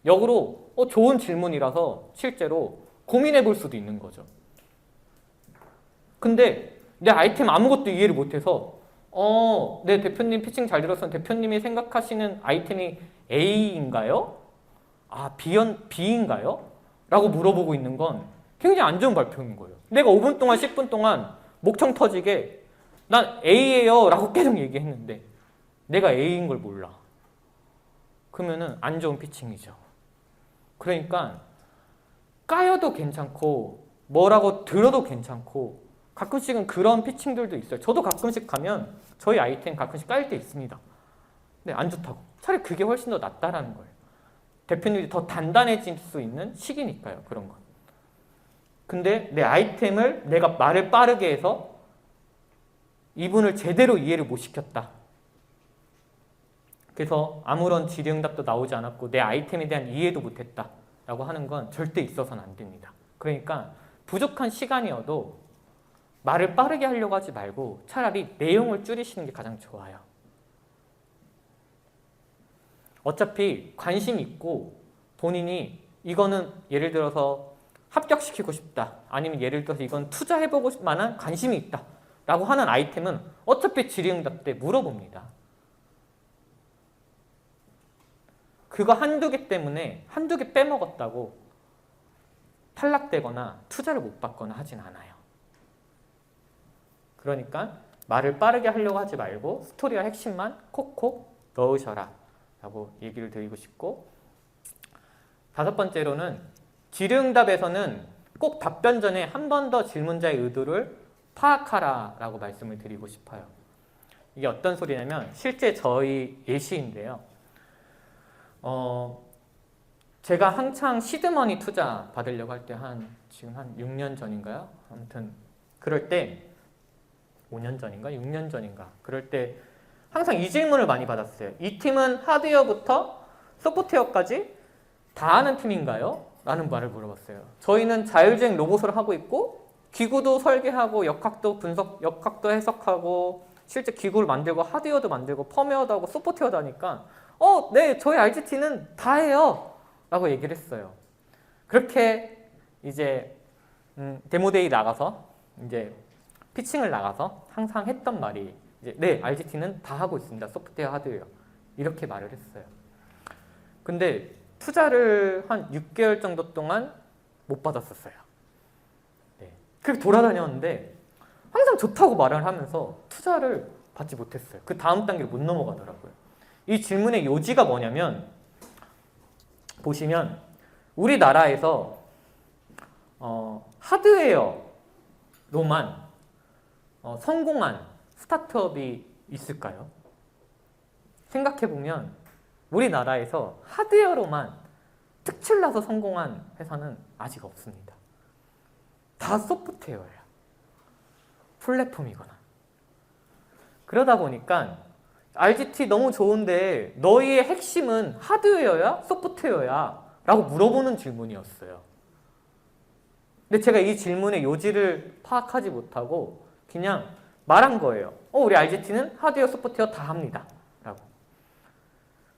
A: 역으로 좋은 질문이라서 실제로 고민해 볼 수도 있는 거죠. 근데 내 아이템 아무것도 이해를 못해서 네, 대표님 피칭 잘 들었어요. 대표님이 생각하시는 아이템이 A인가요? B인가요? 라고 물어보고 있는 건 굉장히 안 좋은 발표인 거예요. 내가 5분 동안 10분 동안 목청 터지게 난 A예요 라고 계속 얘기했는데 내가 A인 걸 몰라. 그러면은 안 좋은 피칭이죠. 그러니까 까여도 괜찮고 뭐라고 들어도 괜찮고 가끔씩은 그런 피칭들도 있어요. 저도 가끔씩 가면 저희 아이템 가끔씩 까일 때 있습니다. 근데 안 좋다고. 차라리 그게 훨씬 더 낫다라는 거예요. 대표님이 더 단단해질 수 있는 시기니까요. 그런 건. 근데 내 아이템을 내가 말을 빠르게 해서 이분을 제대로 이해를 못 시켰다. 그래서 아무런 질의응답도 나오지 않았고 내 아이템에 대한 이해도 못했다 라고 하는 건 절대 있어서는 안 됩니다. 그러니까 부족한 시간이어도 말을 빠르게 하려고 하지 말고 차라리 내용을 줄이시는 게 가장 좋아요. 어차피 관심 있고 본인이 이거는 예를 들어서 합격시키고 싶다. 아니면 예를 들어서 이건 투자해보고 만한 관심이 있다. 라고 하는 아이템은 어차피 질의응답 때 물어봅니다. 그거 한두 개 때문에 한두 개 빼먹었다고 탈락되거나 투자를 못 받거나 하진 않아요. 그러니까 말을 빠르게 하려고 하지 말고 스토리와 핵심만 콕콕 넣으셔라 라고 얘기를 드리고 싶고, 다섯 번째로는 질의응답에서는 꼭 답변 전에 한 번 더 질문자의 의도를 파악하라 라고 말씀을 드리고 싶어요. 이게 어떤 소리냐면 실제 저희 예시인데요. 제가 한창 시드머니 투자 받으려고 할 때 지금 한 6년 전인가요? 아무튼 그럴 때 5년 전인가? 6년 전인가? 그럴 때 항상 이 질문을 많이 받았어요. 이 팀은 하드웨어부터 소프트웨어까지 다 하는 팀인가요? 라는 말을 물어봤어요. 저희는 자율주행 로봇을 하고 있고 기구도 설계하고 역학도 해석하고 실제 기구를 만들고 하드웨어도 만들고 펌웨어도 하고 소프트웨어도 하니까 네, 저희 RGT는 다 해요 라고 얘기를 했어요. 그렇게 이제 데모데이 나가서 이제 피칭을 나가서 항상 했던 말이 이제 네, RGT는 다 하고 있습니다. 소프트웨어, 하드웨어. 이렇게 말을 했어요. 근데 투자를 한 6개월 정도 동안 못 받았었어요. 네. 그렇게 돌아다녔는데 항상 좋다고 말을 하면서 투자를 받지 못했어요. 그 다음 단계를 못 넘어가더라고요. 이 질문의 요지가 뭐냐면 보시면 우리나라에서 하드웨어로만 성공한 스타트업이 있을까요? 생각해보면 우리나라에서 하드웨어로만 특출나서 성공한 회사는 아직 없습니다. 다 소프트웨어예요. 플랫폼이거나. 그러다 보니까 RGT 너무 좋은데 너희의 핵심은 하드웨어야? 소프트웨어야? 라고 물어보는 질문이었어요. 근데 제가 이 질문의 요지를 파악하지 못하고 그냥 말한 거예요. 우리 RGT는 하드웨어, 소프트웨어 다 합니다. 라고.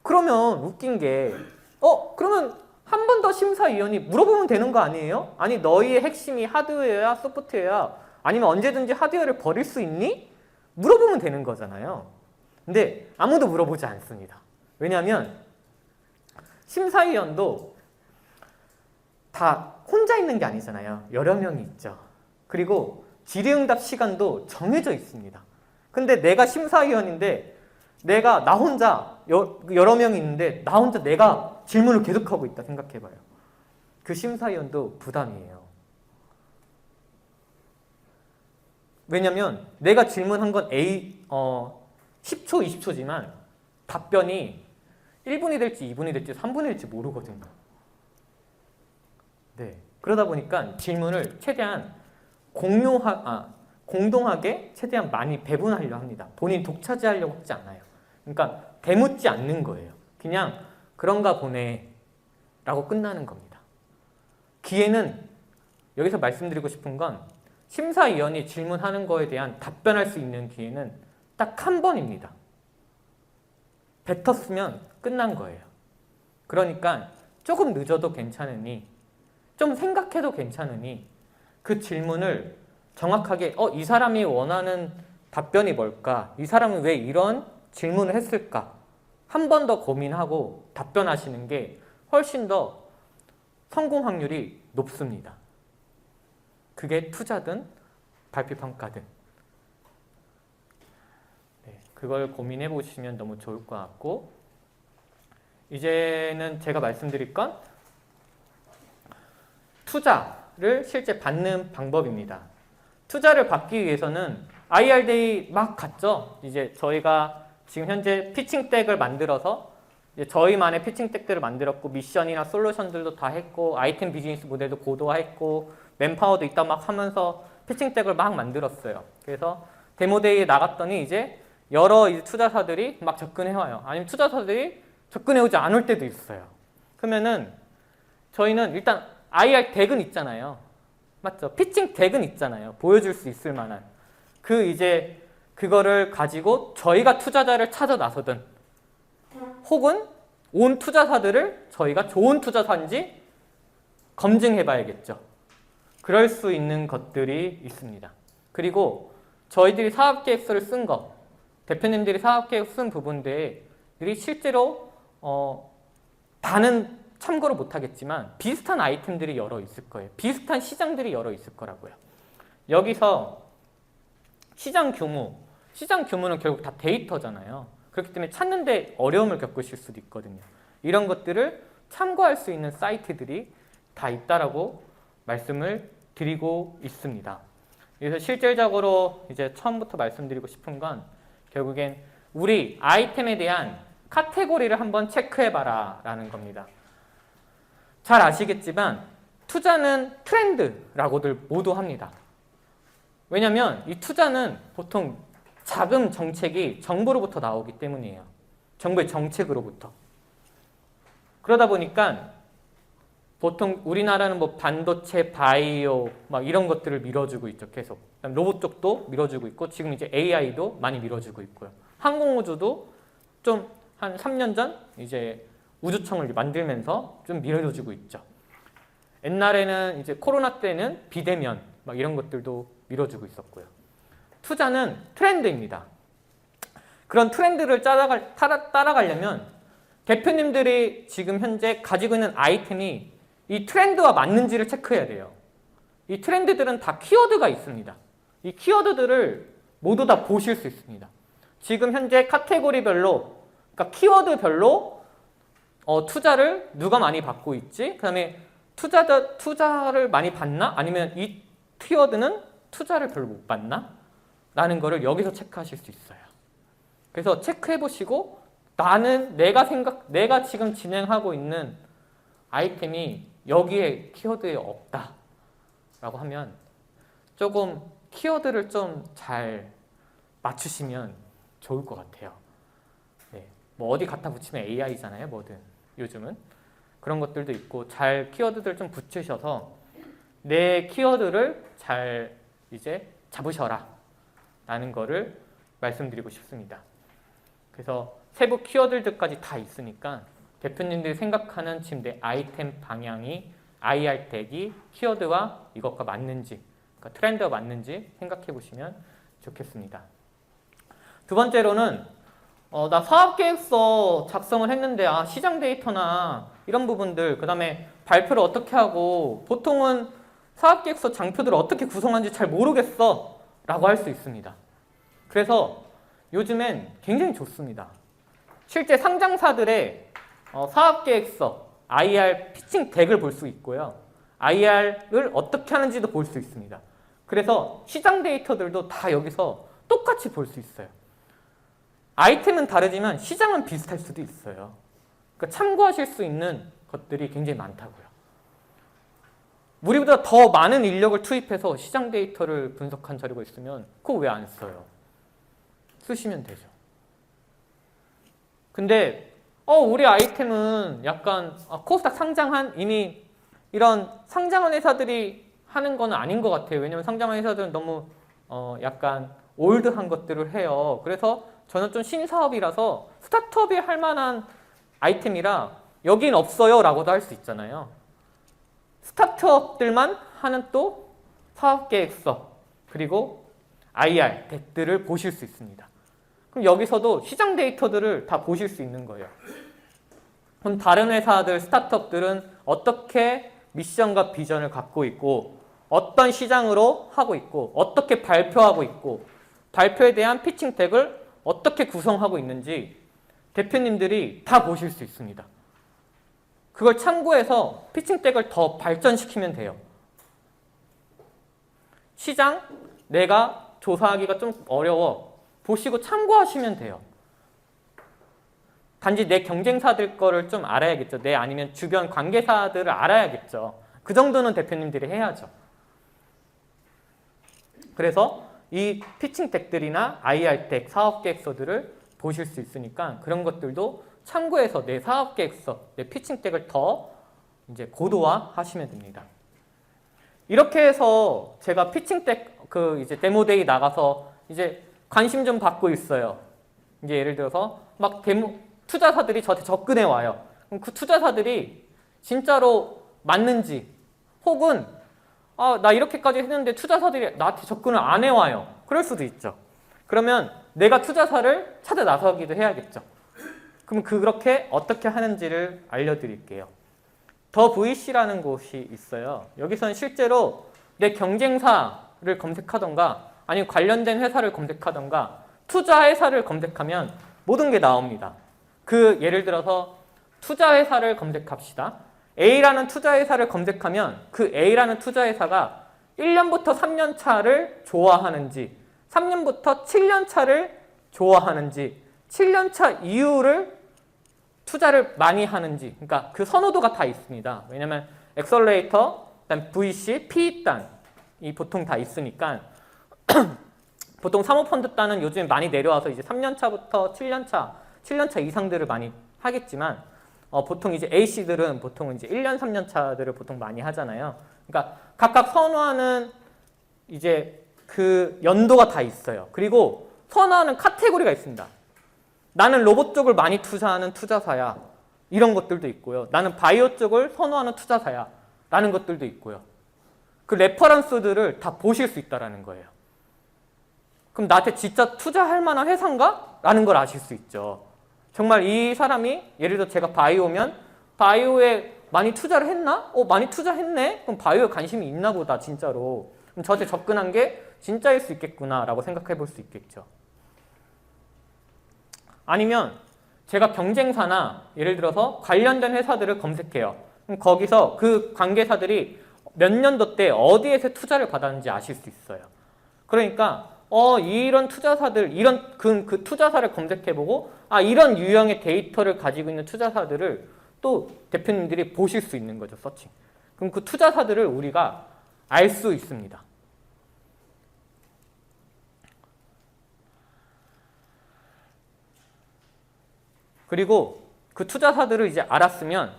A: 그러면 웃긴 게 그러면 한 번 더 심사위원이 물어보면 되는 거 아니에요? 아니 너희의 핵심이 하드웨어야, 소프트웨어야? 아니면 언제든지 하드웨어를 버릴 수 있니? 물어보면 되는 거잖아요. 근데 아무도 물어보지 않습니다. 왜냐하면 심사위원도 다 혼자 있는 게 아니잖아요. 여러 명이 있죠. 그리고 질의응답 시간도 정해져 있습니다. 근데 내가 심사위원인데 나 혼자 여러 명이 있는데 나 혼자 내가 질문을 계속하고 있다 생각해봐요. 그 심사위원도 부담이에요. 왜냐면 내가 질문한 건 10초, 20초지만 답변이 1분이 될지 2분이 될지 3분이 될지 모르거든요. 네. 그러다 보니까 질문을 최대한 공동하게 최대한 많이 배분하려고 합니다. 본인 독차지하려고 하지 않아요. 그러니까 대묻지 않는 거예요. 그냥 그런가 보네 라고 끝나는 겁니다. 기회는 여기서 말씀드리고 싶은 건 심사위원이 질문하는 거에 대한 답변할 수 있는 기회는 딱 한 번입니다. 뱉었으면 끝난 거예요. 그러니까 조금 늦어도 괜찮으니 좀 생각해도 괜찮으니 그 질문을 정확하게 이 사람이 원하는 답변이 뭘까? 이 사람은 왜 이런 질문을 했을까? 한 번 더 고민하고 답변하시는 게 훨씬 더 성공 확률이 높습니다. 그게 투자든 발표평가든 네, 그걸 고민해 보시면 너무 좋을 것 같고 이제는 제가 말씀드릴 건 투자를 실제 받는 방법입니다. 투자를 받기 위해서는 IR데이 막 갔죠. 이제 저희가 지금 현재 피칭덱을 만들어서 이제 저희만의 피칭덱들을 만들었고 미션이나 솔루션들도 다 했고 아이템 비즈니스 모델도 고도화했고 맨파워도 있다 막 하면서 피칭덱을 막 만들었어요. 그래서 데모데이에 나갔더니 이제 여러 투자사들이 막 접근해와요. 아니면 투자사들이 접근해오지 않을 때도 있어요. 그러면은 저희는 일단 IR 덱은 있잖아요. 맞죠? 피칭 덱은 있잖아요. 보여줄 수 있을 만한. 그거를 가지고 저희가 투자자를 찾아 나서든 혹은 온 투자사들을 저희가 좋은 투자사인지 검증해 봐야겠죠. 그럴 수 있는 것들이 있습니다. 그리고 저희들이 사업계획서를 쓴 거, 대표님들이 사업계획 쓴 부분들이 실제로 다는 참고를 못하겠지만 비슷한 아이템들이 여러 있을 거예요. 비슷한 시장들이 여러 있을 거라고요. 여기서 시장 규모는 결국 다 데이터잖아요. 그렇기 때문에 찾는데 어려움을 겪으실 수도 있거든요. 이런 것들을 참고할 수 있는 사이트들이 다 있다라고 말씀을 드리고 있습니다. 그래서 실질적으로 이제 처음부터 말씀드리고 싶은 건 결국엔 우리 아이템에 대한 카테고리를 한번 체크해봐라 라는 겁니다. 잘 아시겠지만 투자는 트렌드라고들 모두 합니다. 왜냐하면 이 투자는 보통 자금 정책이 정부로부터 나오기 때문이에요. 정부의 정책으로부터. 그러다 보니까 보통 우리나라는 뭐 반도체, 바이오 막 이런 것들을 밀어주고 있죠. 계속. 로봇 쪽도 밀어주고 있고 지금 이제 AI도 많이 밀어주고 있고요. 항공우주도 좀 한 3년 전 이제 우주청을 만들면서 좀 밀어주고 있죠. 옛날에는 이제 코로나 때는 비대면 막 이런 것들도 밀어주고 있었고요. 투자는 트렌드입니다. 그런 트렌드를 따라가려면 대표님들이 지금 현재 가지고 있는 아이템이 이 트렌드와 맞는지를 체크해야 돼요. 이 트렌드들은 다 키워드가 있습니다. 이 키워드들을 모두 다 보실 수 있습니다. 지금 현재 카테고리별로, 그러니까 키워드별로 투자를 누가 많이 받고 있지? 그 다음에 투자를 많이 받나? 아니면 이 키워드는 투자를 별로 못 받나? 라는 거를 여기서 체크하실 수 있어요. 그래서 체크해 보시고 내가 지금 진행하고 있는 아이템이 여기에 키워드에 없다 라고 하면 조금 키워드를 좀 잘 맞추시면 좋을 것 같아요. 네. 뭐 어디 갖다 붙이면 AI잖아요, 뭐든 요즘은. 그런 것들도 있고 잘 키워드들 좀 붙이셔서 내 키워드를 잘 이제 잡으셔라 라는 거를 말씀드리고 싶습니다. 그래서 세부 키워드들까지 다 있으니까 대표님들이 생각하는 지금 내 아이템 방향이 IR 덱이 키워드와 이것과 맞는지, 그러니까 트렌드와 맞는지 생각해 보시면 좋겠습니다. 두 번째로는 나 사업계획서 작성을 했는데 시장 데이터나 이런 부분들, 그 다음에 발표를 어떻게 하고 보통은 사업계획서 장표들을 어떻게 구성하는지 잘 모르겠어 라고 할 수 있습니다. 그래서 요즘엔 굉장히 좋습니다. 실제 상장사들의 사업계획서, IR 피칭 덱을 볼 수 있고요. IR을 어떻게 하는지도 볼 수 있습니다. 그래서 시장 데이터들도 다 여기서 똑같이 볼 수 있어요. 아이템은 다르지만 시장은 비슷할 수도 있어요. 그러니까 참고하실 수 있는 것들이 굉장히 많다고요. 우리보다 더 많은 인력을 투입해서 시장 데이터를 분석한 자료가 있으면 그거 왜 안 써요? 쓰시면 되죠. 근데 우리 아이템은 약간 코스닥 상장한 이미 이런 상장한 회사들이 하는 건 아닌 것 같아요. 왜냐면 상장한 회사들은 너무 약간 올드한 것들을 해요. 그래서 저는 좀 신사업이라서 스타트업이 할 만한 아이템이라 여긴 없어요 라고도 할 수 있잖아요. 스타트업들만 하는 또 사업계획서 그리고 IR 덱들을 보실 수 있습니다. 그럼 여기서도 시장 데이터들을 다 보실 수 있는 거예요. 그럼 다른 회사들, 스타트업들은 어떻게 미션과 비전을 갖고 있고 어떤 시장으로 하고 있고 어떻게 발표하고 있고 발표에 대한 피칭 덱을 어떻게 구성하고 있는지 대표님들이 다 보실 수 있습니다. 그걸 참고해서 피칭 덱을 더 발전시키면 돼요. 시장 내가 조사하기가 좀 어려워. 보시고 참고하시면 돼요. 단지 내 경쟁사들 거를 좀 알아야겠죠. 내 아니면 주변 관계사들을 알아야겠죠. 그 정도는 대표님들이 해야죠. 그래서 이 피칭 덱들이나 IR 덱, 사업계획서들을 보실 수 있으니까 그런 것들도 참고해서 내 사업계획서, 내 피칭 덱을 더 이제 고도화 하시면 됩니다. 이렇게 해서 제가 피칭 덱 이제 데모데이 나가서 이제 관심 좀 받고 있어요. 이제 예를 들어서 막 투자사들이 저한테 접근해 와요. 그럼 그 투자사들이 진짜로 맞는지 혹은 나 이렇게까지 했는데 투자사들이 나한테 접근을 안 해와요. 그럴 수도 있죠. 그러면 내가 투자사를 찾아 나서기도 해야겠죠. 그럼 그렇게 어떻게 하는지를 알려드릴게요. 더 VC라는 곳이 있어요. 여기서는 실제로 내 경쟁사를 검색하던가 아니면 관련된 회사를 검색하던가 투자회사를 검색하면 모든 게 나옵니다. 예를 들어서 투자회사를 검색합시다. A라는 투자회사를 검색하면 그 A라는 투자회사가 1년부터 3년 차를 좋아하는지 3년부터 7년 차를 좋아하는지 7년 차 이후를 투자를 많이 하는지 그러니까 그 선호도가 다 있습니다. 왜냐하면 엑셀러레이터, 그다음 VC, PE단이 보통 다 있으니까 보통 사모펀드 단은 요즘 많이 내려와서 이제 3년 차부터 7년 차 이상들을 많이 하겠지만 보통 이제 A씨들은 보통 이제 1년, 3년 차들을 보통 많이 하잖아요. 그러니까 각각 선호하는 이제 그 연도가 다 있어요. 그리고 선호하는 카테고리가 있습니다. 나는 로봇 쪽을 많이 투자하는 투자사야. 이런 것들도 있고요. 나는 바이오 쪽을 선호하는 투자사야. 라는 것들도 있고요. 그 레퍼런스들을 다 보실 수 있다는 거예요. 그럼 나한테 진짜 투자할 만한 회사인가? 라는 걸 아실 수 있죠. 정말 이 사람이 예를 들어 제가 바이오면 바이오에 많이 투자를 했나? 많이 투자했네? 그럼 바이오에 관심이 있나 보다 진짜로. 그럼 저한테 접근한 게 진짜일 수 있겠구나 라고 생각해 볼 수 있겠죠. 아니면 제가 경쟁사나 예를 들어서 관련된 회사들을 검색해요. 그럼 거기서 그 관계사들이 몇 년도 때 어디에서 투자를 받았는지 아실 수 있어요. 그러니까 이런 투자사들, 이런 그 투자사를 검색해보고 이런 유형의 데이터를 가지고 있는 투자사들을 또 대표님들이 보실 수 있는 거죠. 서칭. 그럼 그 투자사들을 우리가 알 수 있습니다. 그리고 그 투자사들을 이제 알았으면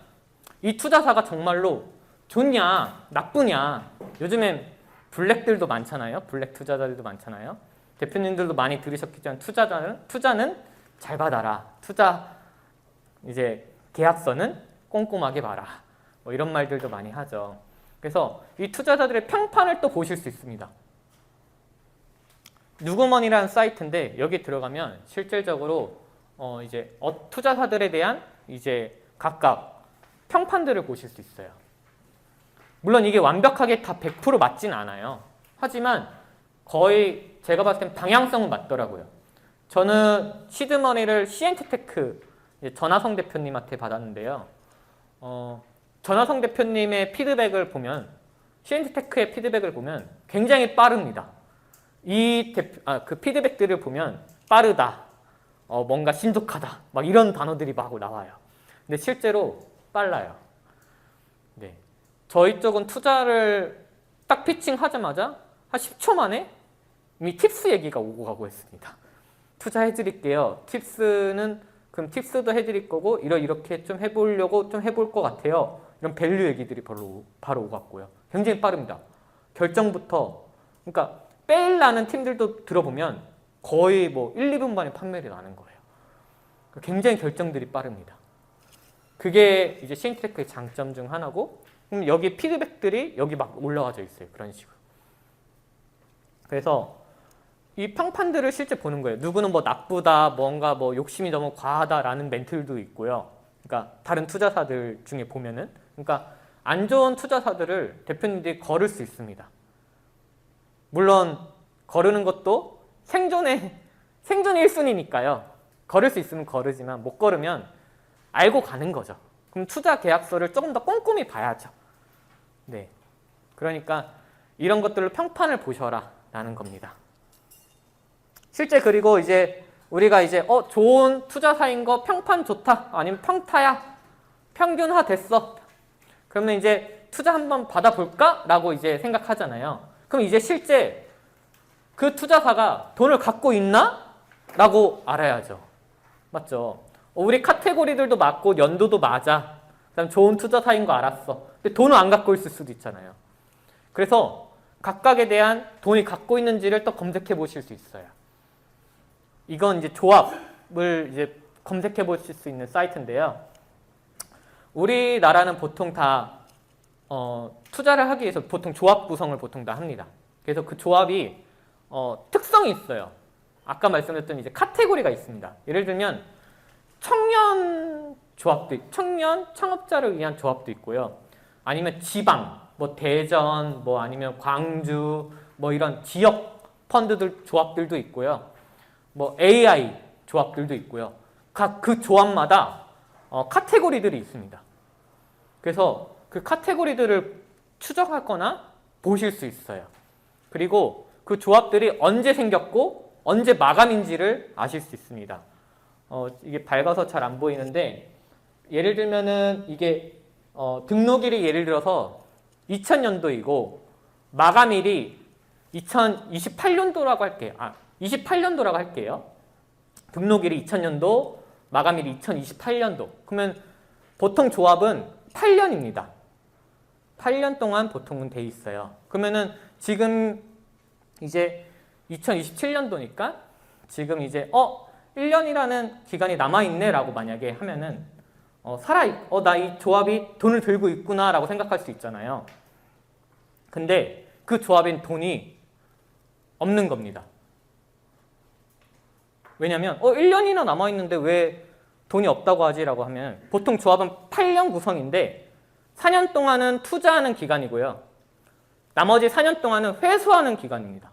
A: 이 투자사가 정말로 좋냐, 나쁘냐. 요즘엔 블랙들도 많잖아요. 블랙 투자자들도 많잖아요. 대표님들도 많이 들으셨겠지만 투자는 잘 받아라. 투자 이제 계약서는 꼼꼼하게 봐라. 뭐 이런 말들도 많이 하죠. 그래서 이 투자자들의 평판을 또 보실 수 있습니다. 누구머니라는 사이트인데 여기 들어가면 실질적으로 이제 투자사들에 대한 이제 각각 평판들을 보실 수 있어요. 물론 이게 완벽하게 다 100% 맞진 않아요. 하지만 거의 제가 봤을 땐 방향성은 맞더라고요. 저는 시드머니를 시엔트테크 전하성 대표님한테 받았는데요. 전하성 대표님의 피드백을 보면, 시엔트테크의 피드백을 보면 굉장히 빠릅니다. 그 피드백들을 보면 빠르다, 뭔가 신속하다, 막 이런 단어들이 막 나와요. 근데 실제로 빨라요. 네. 저희 쪽은 투자를 딱 피칭하자마자 한 10초 만에 이미 팁스 얘기가 오고 가고 했습니다. 투자해드릴게요. 그럼 팁스도 해드릴 거고, 이렇게 좀 해보려고 좀 해볼 것 같아요. 이런 밸류 얘기들이 바로 오고 갔고요. 굉장히 빠릅니다. 결정부터, 그러니까 빼일라는 팀들도 들어보면 거의 뭐 1, 2분 만에 판매를 나는 거예요. 굉장히 결정들이 빠릅니다. 그게 이제 시엔트테크의 장점 중 하나고, 그럼 여기 피드백들이 여기 막 올라와져 있어요. 그런 식으로. 그래서 이 평판들을 실제 보는 거예요. 누구는 뭐 나쁘다, 뭔가 뭐 욕심이 너무 과하다라는 멘트들도 있고요. 그러니까 다른 투자사들 중에 보면은, 그러니까 안 좋은 투자사들을 대표님들이 거를 수 있습니다. 물론 거르는 것도 생존의 1순위니까요. 거를 수 있으면 거르지만 못 거르면 알고 가는 거죠. 그럼 투자 계약서를 조금 더 꼼꼼히 봐야죠. 네, 그러니까 이런 것들로 평판을 보셔라 라는 겁니다. 실제 그리고 이제 우리가 이제 좋은 투자사인 거 평판 좋다, 아니면 평타야, 평균화 됐어, 그러면 이제 투자 한번 받아볼까? 라고 이제 생각하잖아요. 그럼 이제 실제 그 투자사가 돈을 갖고 있나? 라고 알아야죠. 맞죠? 우리 카테고리들도 맞고 연도도 맞아. 그다음 좋은 투자사인 거 알았어. 근데 돈을 안 갖고 있을 수도 있잖아요. 그래서 각각에 대한 돈이 갖고 있는지를 또 검색해 보실 수 있어요. 이건 이제 조합을 이제 검색해 보실 수 있는 사이트인데요. 우리나라는 보통 다 투자를 하기 위해서 보통 조합 구성을 보통 다 합니다. 그래서 그 조합이 특성이 있어요. 아까 말씀드렸던 이제 카테고리가 있습니다. 예를 들면 청년 창업자를 위한 조합도 있고요. 아니면 지방, 뭐 대전, 뭐 아니면 광주, 뭐 이런 지역 펀드들 조합들도 있고요. 뭐 AI 조합들도 있고요. 각 그 조합마다 카테고리들이 있습니다. 그래서 그 카테고리들을 추적하거나 보실 수 있어요. 그리고 그 조합들이 언제 생겼고 언제 마감인지를 아실 수 있습니다. 이게 밝아서 잘 안 보이는데, 예를 들면은 이게 등록일이 예를 들어서 2000년도이고 마감일이 2028년도라고 할게요. 28년도라고 할게요. 등록일이 2000년도, 마감일이 2028년도. 그러면 보통 조합은 8년입니다. 8년 동안 보통은 돼 있어요. 그러면은 지금 이제 2027년도니까 지금 이제 1년이라는 기간이 남아있네 라고 만약에 하면은 나 이 조합이 돈을 들고 있구나 라고 생각할 수 있잖아요. 근데 그 조합엔 돈이 없는 겁니다. 왜냐면 1년이나 남아있는데 왜 돈이 없다고 하지? 라고 하면, 보통 조합은 8년 구성인데 4년 동안은 투자하는 기간이고요. 나머지 4년 동안은 회수하는 기간입니다.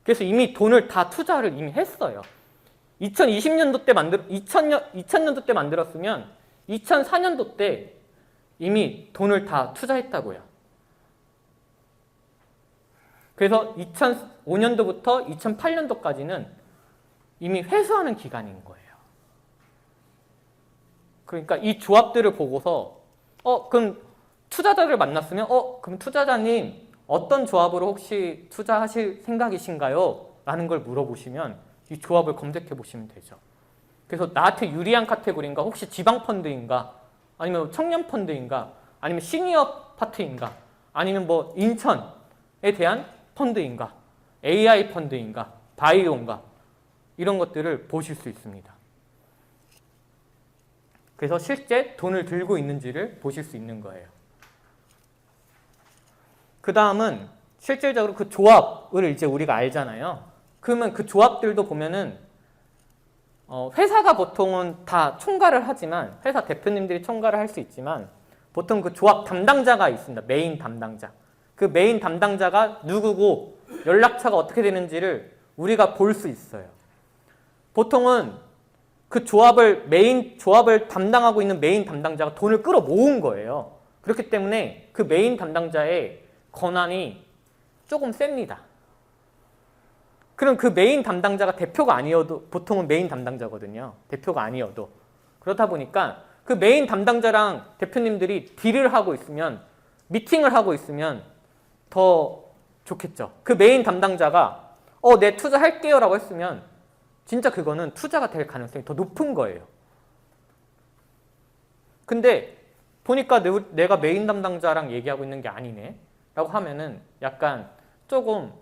A: 그래서 이미 돈을 다 투자를 이미 했어요. 2020년도 때 2000년도 때 만들었으면 2004년도 때 이미 돈을 다 투자했다고요. 그래서 2005년도부터 2008년도까지는 이미 회수하는 기간인 거예요. 그러니까 이 조합들을 보고서 그럼 투자자를 만났으면 그럼 투자자님 어떤 조합으로 혹시 투자하실 생각이신가요? 라는 걸 물어보시면 이 조합을 검색해 보시면 되죠. 그래서 나한테 유리한 카테고리인가, 혹시 지방 펀드인가, 아니면 청년 펀드인가, 아니면 시니어 파트인가, 아니면 뭐 인천에 대한 펀드인가, AI 펀드인가, 바이오인가, 이런 것들을 보실 수 있습니다. 그래서 실제 돈을 들고 있는지를 보실 수 있는 거예요. 그 다음은 실질적으로 그 조합을 이제 우리가 알잖아요. 그러면 그 조합들도 보면은 회사가 보통은 다 총괄을 하지만, 회사 대표님들이 총괄을 할 수 있지만, 보통 그 조합 담당자가 있습니다. 메인 담당자. 그 메인 담당자가 누구고 연락처가 어떻게 되는지를 우리가 볼 수 있어요. 보통은 그 조합을 담당하고 있는 메인 담당자가 돈을 끌어 모은 거예요. 그렇기 때문에 그 메인 담당자의 권한이 조금 셉니다. 그럼 그 메인 담당자가 대표가 아니어도, 보통은 메인 담당자거든요. 대표가 아니어도. 그렇다 보니까 그 메인 담당자랑 대표님들이 딜을 하고 있으면, 미팅을 하고 있으면 더 좋겠죠. 그 메인 담당자가 네, 투자할게요 라고 했으면 진짜 그거는 투자가 될 가능성이 더 높은 거예요. 근데 보니까 내가 메인 담당자랑 얘기하고 있는 게 아니네 라고 하면은 약간 조금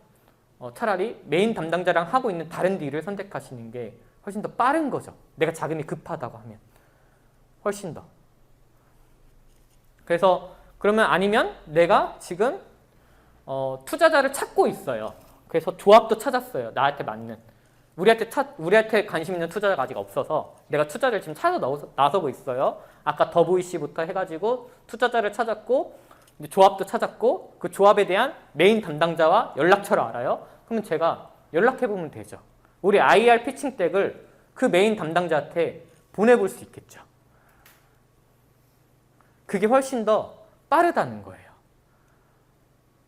A: 차라리 메인 담당자랑 하고 있는 다른 딜을 선택하시는 게 훨씬 더 빠른 거죠. 내가 자금이 급하다고 하면 훨씬 더. 그래서 그러면 아니면 내가 지금 투자자를 찾고 있어요. 그래서 조합도 찾았어요. 나한테 맞는. 우리한테 관심 있는 투자자가 아직 없어서 내가 투자자를 지금 찾아 나서고 있어요. 아까 WEC부터 해가지고 투자자를 찾았고 이제 조합도 찾았고 그 조합에 대한 메인 담당자와 연락처를 알아요. 그러면 제가 연락해보면 되죠. 우리 IR 피칭 덱을 그 메인 담당자한테 보내볼 수 있겠죠. 그게 훨씬 더 빠르다는 거예요.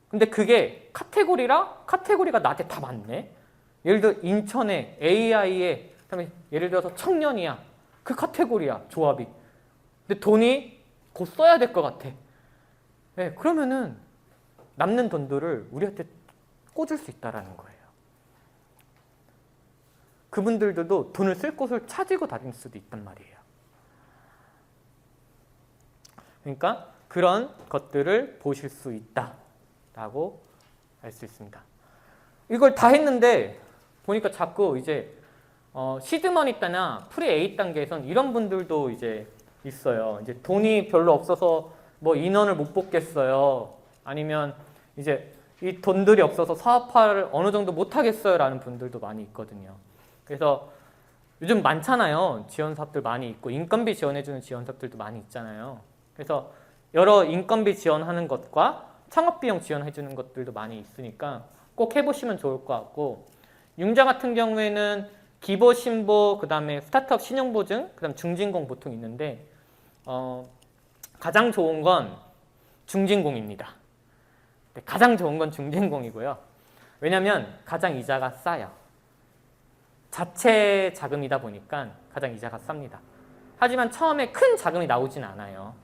A: 근데 그게 카테고리가 나한테 다 맞네. 예를 들어 인천에 AI에 그다음에 예를 들어서 청년이야. 그 카테고리야 조합이. 근데 돈이 곧 써야 될 것 같아. 네, 그러면은 남는 돈들을 우리한테 꽂을 수 있다라는 거예요. 그분들도 돈을 쓸 곳을 찾고 다닐 수도 있단 말이에요. 그러니까 그런 것들을 보실 수 있다라고 알 수 있습니다. 이걸 다 했는데 보니까 자꾸 이제 시드머니 때나 프리 A 단계에선 이런 분들도 이제 있어요. 이제 돈이 별로 없어서 뭐 인원을 못 뽑겠어요. 아니면 이제 이 돈들이 없어서 사업화를 어느 정도 못 하겠어요 라는 분들도 많이 있거든요. 그래서 요즘 많잖아요. 지원 사업들 많이 있고 인건비 지원해주는 지원 사업들도 많이 있잖아요. 그래서 여러 인건비 지원하는 것과 창업비용 지원해주는 것들도 많이 있으니까 꼭 해보시면 좋을 것 같고, 융자 같은 경우에는 기보, 신보, 그 다음에 스타트업 신용보증, 그 다음 중진공 보통 있는데 가장 좋은 건 중진공입니다. 가장 좋은 건 중진공이고요. 왜냐하면 가장 이자가 싸요. 자체 자금이다 보니까 가장 이자가 쌉니다. 하지만 처음에 큰 자금이 나오진 않아요.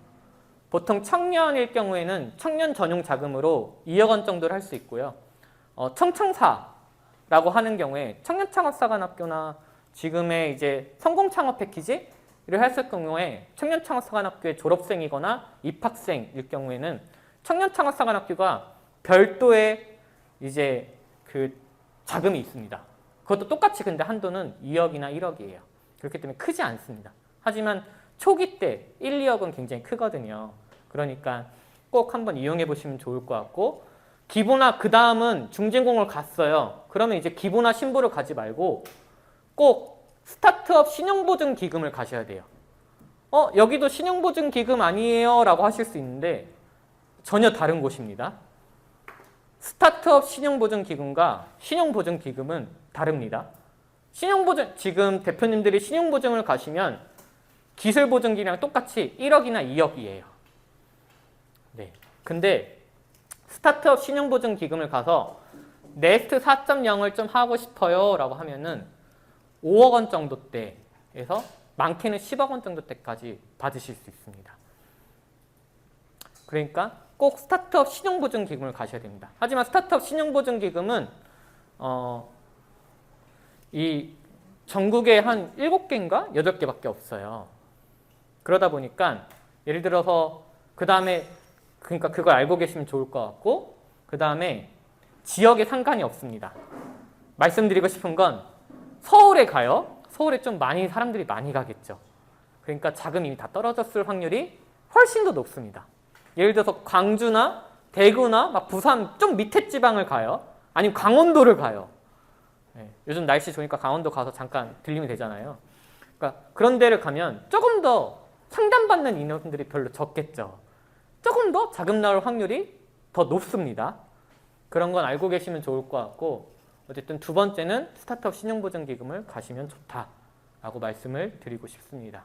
A: 보통 청년일 경우에는 청년 전용 자금으로 2억 원 정도를 할 수 있고요. 청청사라고 하는 경우에 청년창업사관학교나 지금의 이제 성공창업 패키지를 했을 경우에 청년창업사관학교의 졸업생이거나 입학생일 경우에는 청년창업사관학교가 별도의 이제 그 자금이 있습니다. 그것도 똑같이 근데 한도는 2억이나 1억이에요. 그렇기 때문에 크지 않습니다. 하지만 초기 때 1, 2억은 굉장히 크거든요. 그러니까 꼭 한번 이용해 보시면 좋을 것 같고, 기보나 그 다음은 중진공을 갔어요. 그러면 이제 기보나 신보를 가지 말고 꼭 스타트업 신용보증기금을 가셔야 돼요. 여기도 신용보증기금 아니에요 라고 하실 수 있는데 전혀 다른 곳입니다. 스타트업 신용보증기금과 신용보증기금은 다릅니다. 지금 대표님들이 신용보증을 가시면 기술보증기랑 똑같이 1억이나 2억이에요. 네. 근데 스타트업 신용보증기금을 가서 네스트 4.0을 좀 하고 싶어요 라고 하면은 5억 원 정도 대에서 많게는 10억 원 정도 대까지 받으실 수 있습니다. 그러니까 꼭 스타트업 신용보증기금을 가셔야 됩니다. 하지만 스타트업 신용보증기금은 이 전국에 한 7개인가 8개밖에 없어요. 그러다 보니까 예를 들어서 그 다음에 그러니까 그걸 알고 계시면 좋을 것 같고, 그 다음에 지역에 상관이 없습니다. 말씀드리고 싶은 건 서울에 가요. 서울에 좀 사람들이 많이 가겠죠. 그러니까 자금이 다 떨어졌을 확률이 훨씬 더 높습니다. 예를 들어서 광주나 대구나 막 부산 좀 밑에 지방을 가요. 아니면 강원도를 가요. 네, 요즘 날씨 좋으니까 강원도 가서 잠깐 들리면 되잖아요. 그러니까 그런 데를 가면 조금 더 상담받는 인원들이 별로 적겠죠. 조금 더 자금 나올 확률이 더 높습니다. 그런 건 알고 계시면 좋을 것 같고, 어쨌든 두 번째는 스타트업 신용보증기금을 가시면 좋다라고 말씀을 드리고 싶습니다.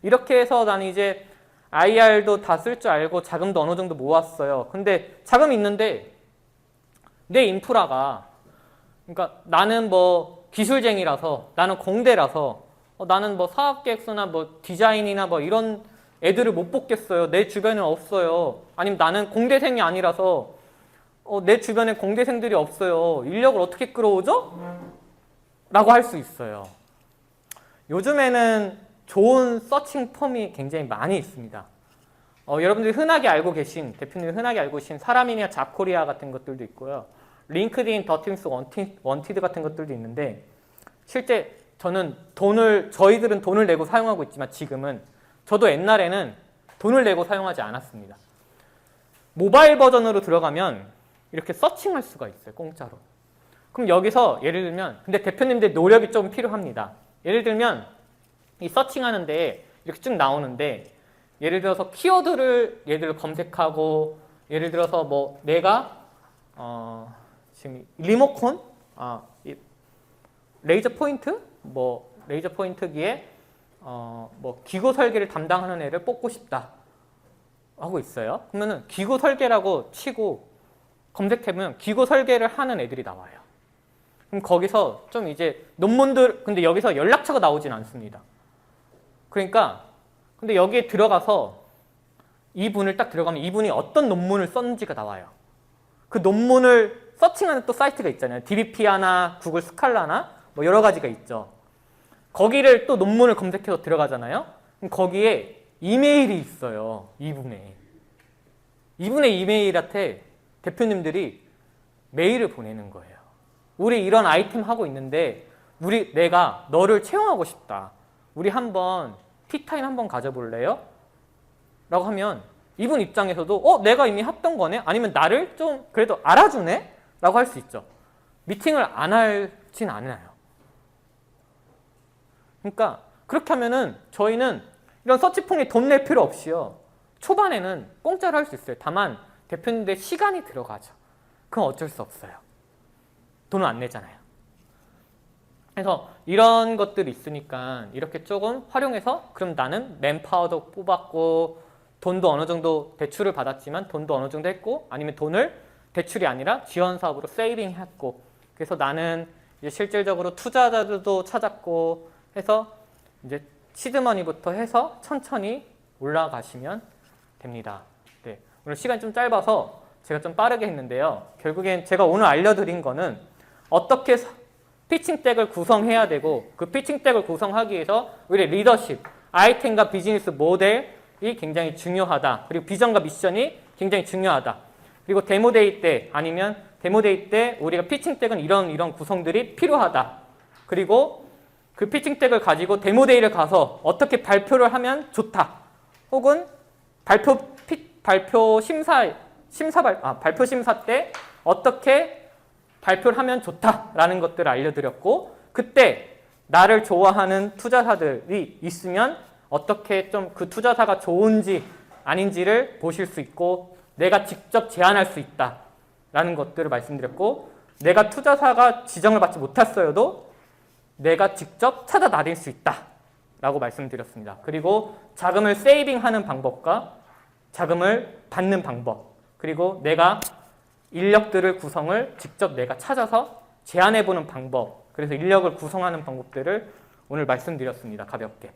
A: 이렇게 해서 나는 이제 IR도 다 쓸 줄 알고 자금도 어느 정도 모았어요. 근데 자금이 있는데 내 인프라가, 그러니까 나는 뭐 기술쟁이라서, 나는 공대라서, 나는 뭐 사업계획서나 뭐 디자인이나 뭐 이런 애들을 못 뽑겠어요. 내 주변에 없어요. 아니면 나는 공대생이 아니라서 내 주변에 공대생들이 없어요. 인력을 어떻게 끌어오죠? 라고 할 수 있어요. 요즘에는 좋은 서칭 펌이 굉장히 많이 있습니다. 여러분들이 흔하게 알고 계신, 대표님이 흔하게 알고 계신 사람이나 잡코리아 같은 것들도 있고요. 링크드인, 더팀스, 원티드 같은 것들도 있는데, 실제 저희들은 돈을 내고 사용하고 있지만 지금은, 저도 옛날에는 돈을 내고 사용하지 않았습니다. 모바일 버전으로 들어가면 이렇게 서칭할 수가 있어요. 공짜로. 그럼 여기서 예를 들면, 근데 대표님들 노력이 좀 필요합니다. 예를 들면 이 서칭하는데 이렇게 쭉 나오는데, 예를 들어서 키워드를 예를 들어 검색하고, 예를 들어서 뭐 내가 지금 리모컨, 레이저 포인트, 뭐 레이저 포인트기에 뭐 기구 설계를 담당하는 애를 뽑고 싶다 하고 있어요. 그러면은 기구 설계라고 치고 검색해보면 기구 설계를 하는 애들이 나와요. 그럼 거기서 좀 이제 논문들, 근데 여기서 연락처가 나오진 않습니다. 그러니까 근데 여기에 들어가서 이분을 딱 들어가면 이분이 어떤 논문을 썼는지가 나와요. 그 논문을 서칭하는 또 사이트가 있잖아요. DBP나 구글 스칼라나 뭐 여러 가지가 있죠. 거기를 또 논문을 검색해서 들어가잖아요. 그럼 거기에 이메일이 있어요. 이분의 이메일한테 대표님들이 메일을 보내는 거예요. 우리 이런 아이템 하고 있는데 내가 너를 채용하고 싶다. 우리 한번 티타임 한번 가져볼래요? 라고 하면 이분 입장에서도 내가 이미 했던 거네? 아니면 나를 좀 그래도 알아주네? 라고 할 수 있죠. 미팅을 안 하진 않아요. 그러니까 그렇게 하면은 저희는 이런 서치풍에 돈 낼 필요 없이요. 초반에는 공짜로 할 수 있어요. 다만 대표님들 시간이 들어가죠. 그건 어쩔 수 없어요. 돈을 안 내잖아요. 그래서 이런 것들이 있으니까 이렇게 조금 활용해서, 그럼 나는 맨파워도 뽑았고 돈도 어느 정도 대출을 받았지만 돈도 어느 정도 했고, 아니면 돈을 대출이 아니라 지원 사업으로 세이빙 했고, 그래서 나는 이제 실질적으로 투자자들도 찾았고 해서 이제 시드머니부터 해서 천천히 올라가시면 됩니다. 네, 오늘 시간이 좀 짧아서 제가 좀 빠르게 했는데요. 결국엔 제가 오늘 알려드린 거는 어떻게 피칭덱을 구성해야 되고, 그 피칭덱을 구성하기 위해서 우리 리더십, 아이템과 비즈니스 모델이 굉장히 중요하다. 그리고 비전과 미션이 굉장히 중요하다. 그리고 데모데이 때, 아니면 데모데이 때 우리가 피칭덱은 이런 구성들이 필요하다. 그리고 그 피칭덱을 가지고 데모데이를 가서 어떻게 발표를 하면 좋다. 혹은 발표 심사 때 어떻게 발표를 하면 좋다라는 것들을 알려드렸고, 그때 나를 좋아하는 투자사들이 있으면 어떻게 좀 그 투자사가 좋은지 아닌지를 보실 수 있고, 내가 직접 제안할 수 있다라는 것들을 말씀드렸고, 내가 투자사가 지정을 받지 못했어도 내가 직접 찾아다닐 수 있다라고 말씀드렸습니다. 그리고 자금을 세이빙하는 방법과 자금을 받는 방법, 그리고 내가 인력들을 구성을 직접 내가 찾아서 제안해보는 방법, 그래서 인력을 구성하는 방법들을 오늘 말씀드렸습니다. 가볍게.